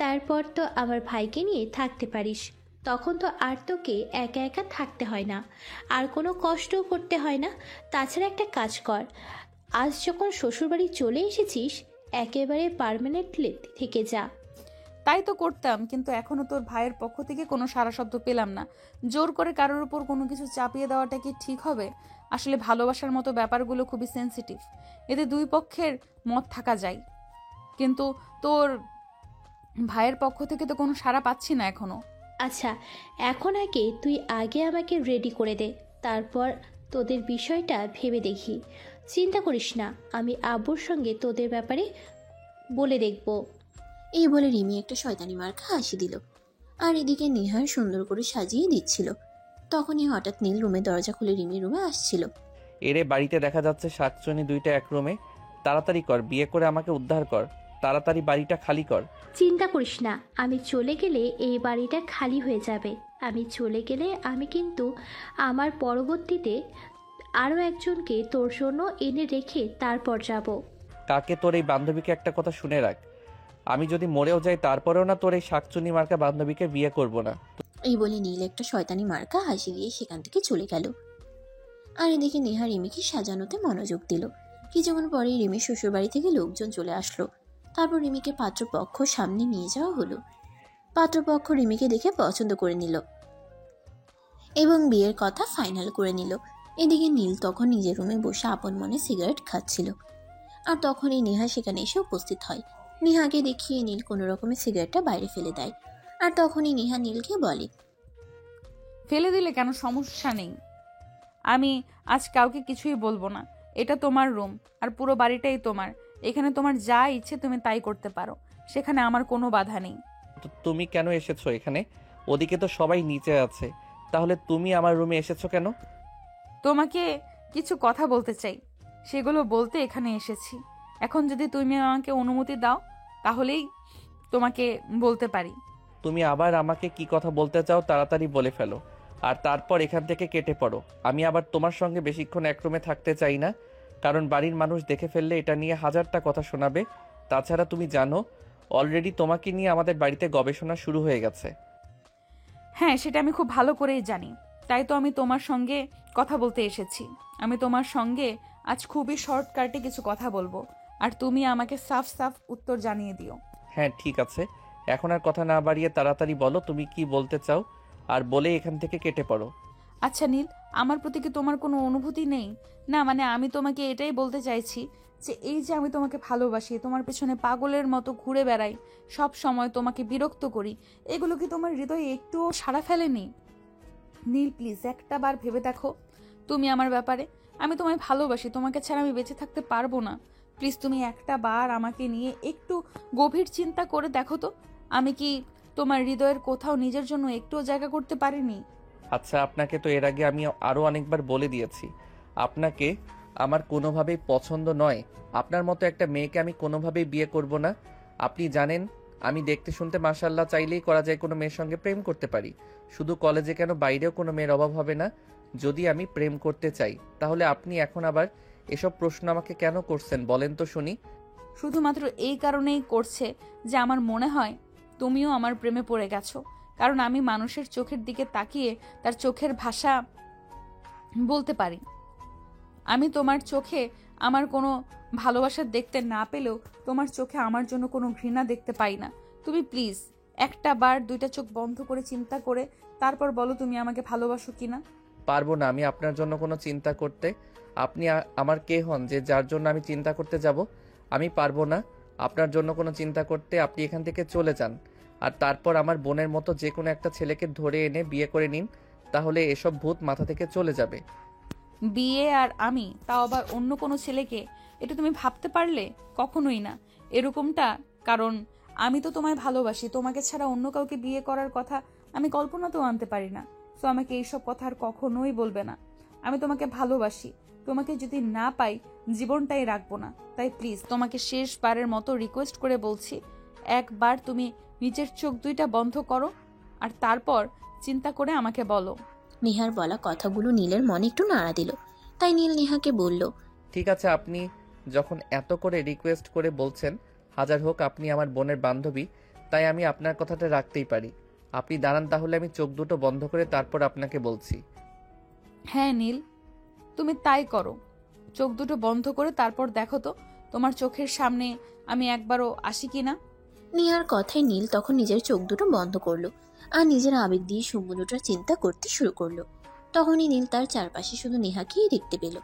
তারপর তো আমার ভাইকে নিয়ে থাকতে পারিস। তখন তো আর তোকে একা একা থাকতে হয় না, আর কোনো কষ্টও করতে হয় না। তাছাড়া একটা কাজ কর, আজ যখন শ্বশুরবাড়ি চলে এসেছিস একেবারে পার্মানেন্টলি থেকে যা। তাই তো করতাম, কিন্তু এখনো তোর ভাইয়ের পক্ষ থেকে কোনো সাড়া শব্দ পেলাম না। জোর করে কারোর উপর কোনো কিছু চাপিয়ে দেওয়াটা কি ঠিক হবে? আসলে ভালোবাসার মতো ব্যাপারগুলো খুবই সেনসিটিভ, এতে দুই পক্ষের মত থাকা যায়। কিন্তু তোর ভাইয়ের পক্ষ থেকে তো কোনো সাড়া পাচ্ছি না এখনো। আচ্ছা, এখন আগে তুই আগে আমাকে রেডি করে দে, তারপর তোদের বিষয়টা ভেবে দেখি। চিন্তা করিস না, আমি আব্বুর সঙ্গে তোদের ব্যাপারে বলে দেখব। এই বলে রিমি একটা শয়তানি মার্কা হাসি দিল। আর এদিকে নেহার সুন্দর করে সাজিয়ে দিচ্ছিল। তখনই হঠাৎ নীল রুমে দরজা খুলে রিমির রুমে আসছিল। এরে বাড়িতে দেখা যাচ্ছে শাকচুনি দুইটা এক রুমে। তাড়াতাড়ি কর, বিয়ে করে আমাকে উদ্ধার কর, তাড়াতাড়ি বাড়িটা খালি কর। চিন্তা করিস না, আমি চলে গেলে এই বাড়িটা খালি হয়ে যাবে। আমি চলে গেলে আমি কিন্তু আমার পরবর্তীতে আরও একজনকে তোর জন্য এনে রেখে তারপর যাব। কাকে? তোর এই বান্ধবীকে একটা কথা শুনে রাখ, আমি যদি মরেও যাই তারপরেও না তোর এই শাকচুনি মার্কা বান্ধবীকে বিয়ে করব না। এই বলে নীল একটা শয়তানি মার্কা হাসি দিয়ে সেখান থেকে চলে গেল। আর এদিকে নেহা রিমিকে সাজানোতে মনোযোগ দিল। কিছুক্ষণ পরেই রিমির শ্বশুরবাড়ি থেকে লোকজন চলে আসলো। তারপর রিমিকে পাত্রপক্ষ সামনে নিয়ে যাওয়া হলো। পাত্রপক্ষ রিমিকে দেখে পছন্দ করে নিল এবং বিয়ের কথা ফাইনাল করে নিল। এদিকে নীল তখন নিজের রুমে বসে আপন মনে সিগারেট খাচ্ছিল। আর তখনই নেহা সেখানে এসে উপস্থিত হয়। নেহাকে দেখিয়ে নীল কোনো রকমের সিগারেটটা বাইরে ফেলে দেয়। আর তখনই নেহা নীলকে বলে, ফেলে দিলে কেন, সমস্যা নেই, আমি আজ কাউকে কিছুই বলবো না। এটা তোমার রুম, আর পুরো বাড়িটাই তোমার। এখানে তোমার যা ইচ্ছে তুমি তাই করতে পারো, সেখানে আমার কোনো বাধা নেই। তো তুমি কেন এসেছো এখানে? ওদিকে তো সবাই নিচে আছে, তাহলে তুমি আমার রুমে এসেছো কেন? তোমাকে কিছু কথা বলতে চাই, সেগুলো বলতে এখানে এসেছি। এখন যদি তুমি আমাকে অনুমতি দাও তাহলেই তোমাকে বলতে পারি। তুমি আবার আমাকে কি কথা বলতে চাও তাড়াতাড়ি বলে ফেলো, আর তারপর এখান থেকে কেটে পড়ো। আমি আবার তোমার সঙ্গে বেশিক্ষণ এক রুমে থাকতে চাই না, কারণ বাড়ির মানুষ দেখে ফেললে এটা নিয়ে হাজারটা কথা শোনাবে। তাছাড়া তুমি জানো অলরেডি তোমাকে নিয়ে আমাদের বাড়িতে গবেষণা শুরু হয়ে গেছে। হ্যাঁ, সেটা আমি খুব ভালো করেই জানি, তাই তো আমি তোমার সঙ্গে কথা বলতে এসেছি। আমি তোমার সঙ্গে আজ খুবই শর্টকাটে কিছু কথা বলবো, আর তুমি আমাকে সাফ সাফ উত্তর জানিয়ে দিও। হ্যাঁ ঠিক আছে, এখন আর কথা না বাড়িয়ে তাড়াতাড়ি বলো তুমি কি বলতে চাও, আর বলে এখান থেকে কেটে পড়ো। আচ্ছা নীল, আমার প্রতি কি তোমার কোনো অনুভূতি নেই? না মানে আমি তোমাকে এটাই বলতে চাইছি যে এই যে আমি তোমাকে ভালোবাসি, তোমার পেছনে পাগলের মতো ঘুরে বেড়াই, সব সময় তোমাকে বিরক্ত করি, এগুলো কি তোমার হৃদয়ে একটুও সাড়া ফেলেনি? নীল প্লিজ একটা বার ভেবে দেখো তুমি আমার ব্যাপারে। আমি তোমায় ভালোবাসি, তোমাকে ছাড়া আমি বেঁচে থাকতে পারবো না। প্লিজ তুমি একটা বার আমাকে নিয়ে একটু গভীর চিন্তা করে দেখো তো, আমি কি তোমার হৃদয়ের কোথাও নিজের জন্য একটুও জায়গা করতে পারিনি? আচ্ছা, আপনাকে তো এর আগে আমি আরও অনেকবার বলে দিয়েছি আপনাকে আমার কোনোভাবেই পছন্দ নয়। আপনার মতো একটা মেয়েকে আমি কোনোভাবেই বিয়ে করব না। আপনি জানেন আমি দেখতে শুনতে মাশাআল্লাহ, চাইলেই করা যায় কোনো মেয়ের সঙ্গে প্রেম করতে পারি। শুধু কলেজে কেন, বাইরেও কোনো মেয়ের অভাব হবে না যদি আমি প্রেম করতে চাই। তাহলে আপনি এখন আবার এসব প্রশ্ন আমাকে কেন করছেন বলেন তো শুনি? শুধুমাত্র এই কারণেই করছে যে আমার মনে হয় তুমিও আমার প্রেমে পড়ে গেছো, কারণ আমি মানুষের চোখের দিকে তাকিয়ে তার চোখের ভাষা বলতে পারি। আমি তোমার চোখে আমার কোনো ভালোবাসা দেখতে না পেলেও তোমার চোখে আমার জন্য কোনো ঘৃণা দেখতে পাই না। তুমি প্লিজ একটা বার দুইটা চোখ বন্ধ করে চিন্তা করে তারপর বলো তুমি আমাকে ভালোবাসো কিনা। পারবো না আমি আপনার জন্য কোনো চিন্তা করতে। আপনি আমার কে হন যে যার জন্য আমি চিন্তা করতে যাব? আমি পারবো না আপনার জন্য কোনো চিন্তা করতে। আপনি এখান থেকে চলে যান, আর তারপর আমার বোনের মতো যে কোনো একটা ছেলেকে ধরে এনে বিয়ে করে নিন, তাহলে এসব ভূত মাথা থেকে চলে যাবে। বিয়ে আর আমি, তাও আবার অন্য কোনো ছেলেকে? এটা তুমি ভাবতে পারলে? কখনোই না এরকমটা, কারণ আমি তো তোমায় ভালোবাসি। তোমাকে ছাড়া অন্য কাউকে বিয়ে করার কথা আমি কল্পনাতেও আনতে পারি না। সো আমাকে এইসব কথা আর কখনোই বলবে না। আমি তোমাকে ভালোবাসি, তোমাকে যদি না পাই জীবনটাই রাখবো না। তাই প্লিজ তোমাকে শেষবারের মতো রিকোয়েস্ট করে বলছি, একবার তুমি নিজের চোখ দুইটা বন্ধ করো আর তারপর চিন্তা করে আমাকে বলো। নেহার বলা কথাগুলো নীলের মনে একটু নাড়া দিল। তাই নীল নেহাকে বলল, ঠিক আছে, আপনি যখন এত করে রিকোয়েস্ট করে বলছেন, হাজার হোক আপনি আমার বোনের বান্ধবী, তাই আমি আপনার কথাটা রাখতেই পারি। আপনি দাঁড়ান, তাহলে আমি চোখ দুটো বন্ধ করে তারপর আপনাকে বলছি। হ্যাঁ নীল, তুমি তাই করো। চোখ দুটো বন্ধ করে তারপর দেখো তো তোমার চোখের সামনে আমি একবারও আসি কিনা। নেহার কথায় নীল তখন নিজের চোখ দুটো বন্ধ করলো আর নিজের আবেগ দিয়ে সমুদ্রটার চিন্তা করতে শুরু করলো। তখনই নীল তার চারপাশে শুধু নেহাকেই দেখতে পেল।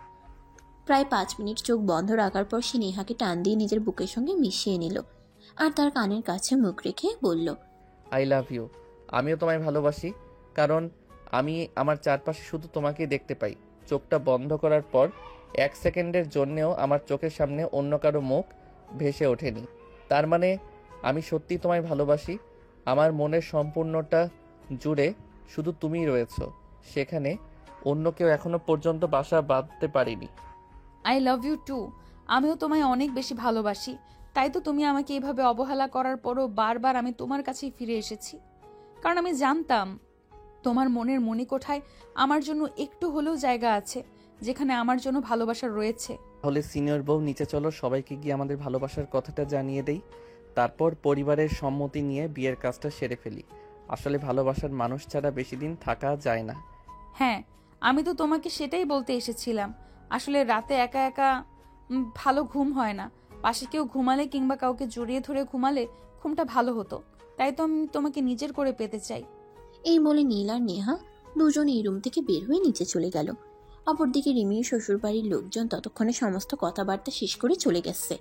প্রায় 5 মিনিট চোখ বন্ধ রাখার পর সে নেহাকে টান দিয়ে নিজের বুকের সঙ্গে মিশিয়ে নিল আর তার কানের কাছে মুখ রেখে বলল, আই লাভ ইউ। আমিও তোমায় ভালোবাসি, কারণ আমি আমার চারপাশে শুধু তোমাকেই দেখতে পাই। চোখটা বন্ধ করার পর 1 সেকেন্ডের জন্যেও আমার চোখের সামনে অন্য কারো মুখ ভেসে ওঠেনি। তার মানে আমি সত্যি তোমায় ভালোবাসি। আমার মনের সম্পূর্ণটা জুড়ে শুধু তুমিই রয়েছো, সেখানে অন্য কেউ এখনো পর্যন্ত বাসা বাঁধতে পারিনি। I love you too. আমিও তোমায় অনেক বেশি ভালোবাসি, তাই তো তুমি আমাকে এইভাবে অবহেলা করার পরও বারবার আমি তোমার কাছেই ফিরে এসেছি। কারণ আমি জানতাম তোমার মনের মণিকোঠায় আমার জন্য একটু হলেও জায়গা আছে, যেখানে আমার জন্য ভালোবাসা রয়েছে। তাহলে সিনিয়র বউ, নিচে চলো, সবাইকে গিয়ে আমাদের ভালোবাসার কথাটা জানিয়ে দেই। তারপর পরিবারের সম্মতি নিয়ে বিয়ের কাজটা সেরে ফেলি। আসলে ভালোবাসার মানুষ ছাড়া বেশি দিন থাকা যায় না। হ্যাঁ, আমি তো তোমাকে সেটাই বলতে এসেছিলাম। আসলে রাতে একা একা ভালো ঘুম হয় না। পাশে কেউ ঘুমালে কিংবা কাউকে জড়িয়ে ধরে ঘুমালে ঘুমটা ভালো হতো। তাই তো আমি তোমাকে নিজের করে পেতে চাই। এই বলে নীল আর নেহা দুজন এই রুম থেকে বের হয়ে নিচে চলে গেল। অপরদিকে রিমির শ্বশুরবাড়ির লোকজন ততক্ষণে সমস্ত কথাবার্তা শেষ করে চলে গেছে।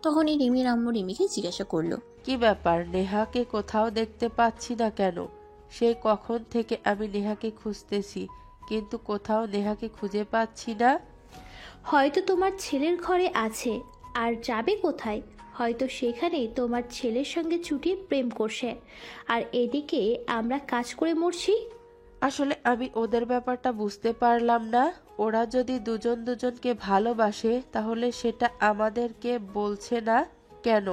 তখনই রিমির আম্মু রিমিকে জিজ্ঞাসা করলো, কি ব্যাপার, নেহাকে কোথাও দেখতে পাচ্ছি না কেন? সেই কখন থেকে আমি নেহাকে খুঁজতেছি, কিন্তু কোথাও নেহাকে খুঁজে পাচ্ছি না। হয়তো তোমার ছেলের ঘরে আছে, আর যাবে কোথায়? হয়তো সেখানেই তোমার ছেলের সঙ্গে চুটিয়ে প্রেম করছে, আর এদিকে আমরা কাজ করে মরছি। আসলে আমি ওদের ব্যাপারটা বুঝতে পারলাম না। ওরা যদি দুজন দুজনকে ভালোবাসে তাহলে সেটা আমাদেরকে বলছে না কেন?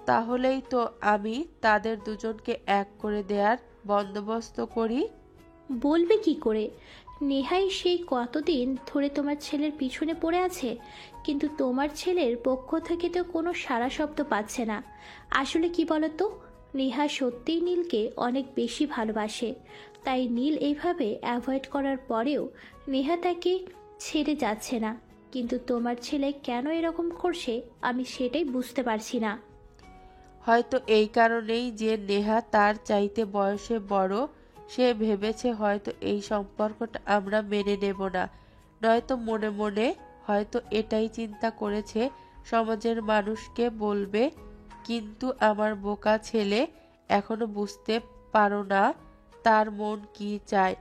তাহলেই তো আমি তাদের দুজনকে এক করে দেওয়ার বন্দোবস্ত করি। বলবে কি করে? নেহাই সেই কতদিন ধরে তোমার ছেলের পিছনে পড়ে আছে, কিন্তু তোমার ছেলের পক্ষ থেকে তো কোনো সাড়া শব্দ পাচ্ছে না। আসলে কি বলতো, নেহা সত্যিই নীলকে অনেক বেশি ভালোবাসে। তাই নীল এইভাবে অ্যাভয়েড করার পরেও নেহা তাকে ছেড়ে যাচ্ছে না। কিন্তু তোমার ছেলে কেন এরকম করছে আমি সেটাই বুঝতে পারছি না। হয়তো এই কারণেই যে নেহা তার চাইতে বয়সে বড়, সে ভেবেছে হয়তো এই সম্পর্কটা আমরা মেনে নেব না। নয়তো মনে মনে হয়তো এটাই চিন্তা করেছে সমাজের মানুষকে বলবে। কিন্তু আমার বোকা ছেলে এখনো বুঝতে পারো না তার মন কি চায়।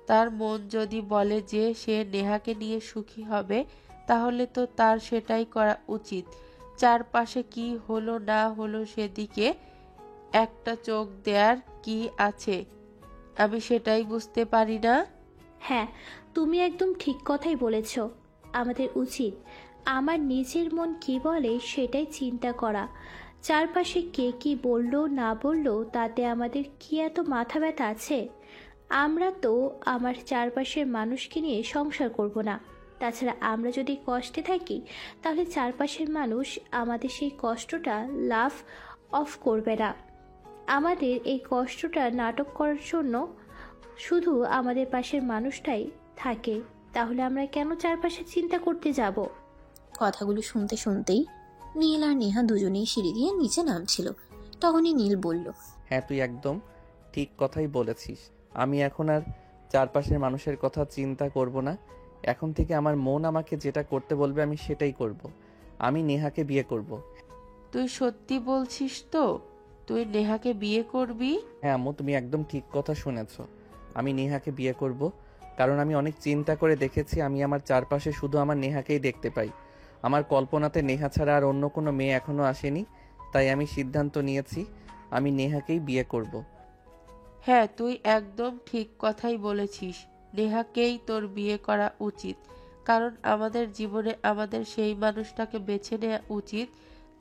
তার মন যদি বলে যে সে নেহাকে নিয়ে সুখী হবে, তাহলে তো তার সেটাই করা উচিত। চারপাশে কি হলো না হলো সেদিকে একটা চোখ দেওয়ার কি আছে? আমি সেটাই বুঝতে পারি না। হ্যাঁ, তুমি একদম ঠিক কথাই বলেছ। আমাদের উচিত আমার নিজের মন কি বলে সেটাই চিন্তা করা। চারপাশে কে কি বললো না বললো তাতে আমাদের কি এত মাথা ব্যথা আছে? আমরা তো আমার চারপাশের মানুষকে নিয়ে সংসার করব না। তাছাড়া আমরা যদি কষ্টে থাকি তাহলে চারপাশের মানুষ আমাদের সেই কষ্টটা লাভ অফ করবে না। আমাদের এই কষ্টটা নাটক করার জন্য শুধু আমাদের পাশের মানুষটাই থাকে। তাহলে আমরা কেন চারপাশে চিন্তা করতে যাব? কথাগুলো শুনতে শুনতেই নীল আর নেহা দুজনেই সিঁড়ি দিয়ে নিচে নামছিল। তখনই নীল বলল, হ্যাঁ, তুই একদম ঠিক কথাই বলেছিস। আমি এখন আর চারপাশের মানুষের কথা চিন্তা করব না। এখন থেকে আমার মন আমাকে যেটা করতে বলবে আমি সেটাই করব। আমি নেহাকে বিয়ে করব। তুই সত্যি বলছিস তো? তুই নেহাকে বিয়ে করবি? হ্যাঁ আম্মু, তুমি একদম ঠিক কথা শুনেছ। আমি নেহাকে বিয়ে করব, কারণ আমি অনেক চিন্তা করে দেখেছি আমি আমার চারপাশে শুধু আমার নেহাকেই দেখতে পাই। আমার কল্পনাতে নেহা ছাড়া আর অন্য কোনো মেয়ে এখনো আসেনি। তাই আমি সিদ্ধান্ত নিয়েছি আমি নেহাকেই বিয়ে করব। হ্যাঁ, তুই একদম ঠিক কথাই বলেছিস। নেহাকেই তোর বিয়ে করা উচিত, কারণ আমাদের জীবনে আমাদের সেই মানুষটাকে বেছে নেওয়া উচিত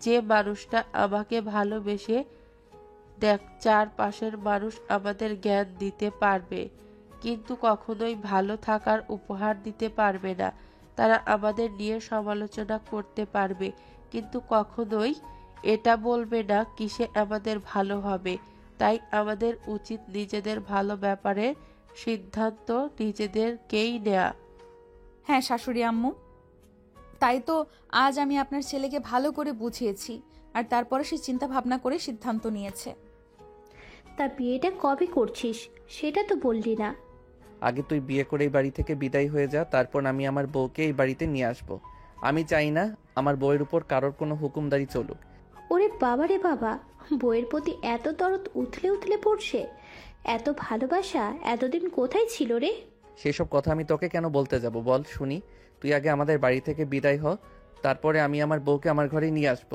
যে মানুষটা আমাকে ভালোবেসে দেখ চারপাশের মানুষ আমাদের জ্ঞান দিতে পারবে, কিন্তু কখনোই ভালো থাকার উপহার দিতে পারবে না। তারা আমাদের নিয়ে সমালোচনা করতে পারবে, কিন্তু কখনোই এটা বলবে না কিসে আমাদের ভালো হবে। তাই আমাদের উচিত নিজেদের ভালো ব্যাপারে সিদ্ধান্ত নিজেদেরকেই নেয়া। হ্যাঁ শাশুড়ি আম্মু, তাই তো আজ আমি আপনার ছেলেকে ভালো করে বুঝিয়েছি, আর তারপরে সে চিন্তা ভাবনা করে সিদ্ধান্ত নিয়েছে। তা বিয়েটা কবে করছিস সেটা তো বললি না। আগে তুই বিয়ে করে এই বাড়ি থেকে বিদায় হয়ে যা, তারপর আমি আমার বউকে এই বাড়িতে নিয়ে আসব। আমি চাই না আমার বউয়ের উপর কারোর কোনো হুকুমদারি চলুক। ওরে বাবা রে বাবা, বইয়ের প্রতি এত দরদ উথলে উথলে পড়ছে, এত ভালোবাসা এতদিন কোথায় ছিল রে? সেসব কথা আমি তোকে কেন বলতে যাব বল শুনি। তুই আগে আমাদের বাড়ি থেকে বিদায় হ, তারপরে আমি আমার বউকে আমার ঘরে নিয়ে আসব।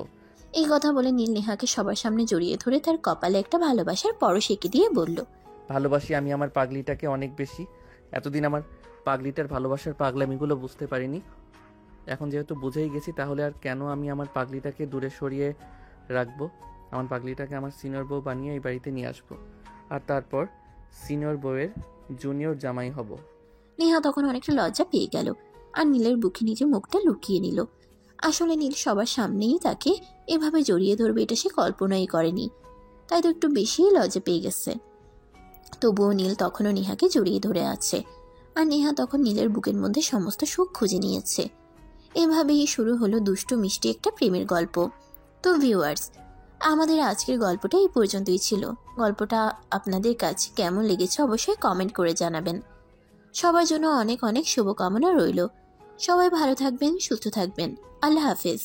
এই কথা বলে নীল নেহাকে সবার সামনে জড়িয়ে ধরে তার কপালে একটা ভালোবাসার পরশ এঁকে দিয়ে বলল, ভালোবাসি আমি আমার পাগলিটাকে অনেক বেশি। এতদিন আমার পাগলিটার ভালোবাসার পাগলামিগুলো বুঝতে পারিনি। এখন যেহেতু বুঝেই গেছি, তাহলে আর কেন আমি আমার পাগলিটাকে দূরে সরিয়ে রাখবো। আমার পাগলিটাকে আমার সিনিয়র বউ বানিয়ে এই বাড়িতে নিয়ে আসবো, আর তারপর সিনিয়র বউয়ের জুনিয়র জামাই হব। নেহা তখন অনেকটা লজ্জা পেয়ে গেল আর নীলের বুকে নিজের মুখটা লুকিয়ে নিল। আসলে নীল সবার সামনেই তাকে এভাবে জড়িয়ে ধরবে এটা সে কল্পনাই করেনি, তাই তো একটু বেশিই লজ্জা পেয়ে গেছে। তবুও নীল তখনও নেহাকে জড়িয়ে ধরে আছে, আর নেহা তখন নীলের বুকের মধ্যে সমস্ত সুখ খুঁজে নিয়েছে। এভাবেই শুরু হলো দুষ্টু মিষ্টি একটা প্রেমের গল্প। তো ভিউয়ার্স, আমাদের আজকের গল্পটা এই পর্যন্তই ছিল। গল্পটা আপনাদের কাছে কেমন লেগেছে অবশ্যই কমেন্ট করে জানাবেন। সবার জন্য অনেক অনেক শুভকামনা রইল। সবাই ভালো থাকবেন, সুস্থ থাকবেন। আল্লাহ হাফেজ।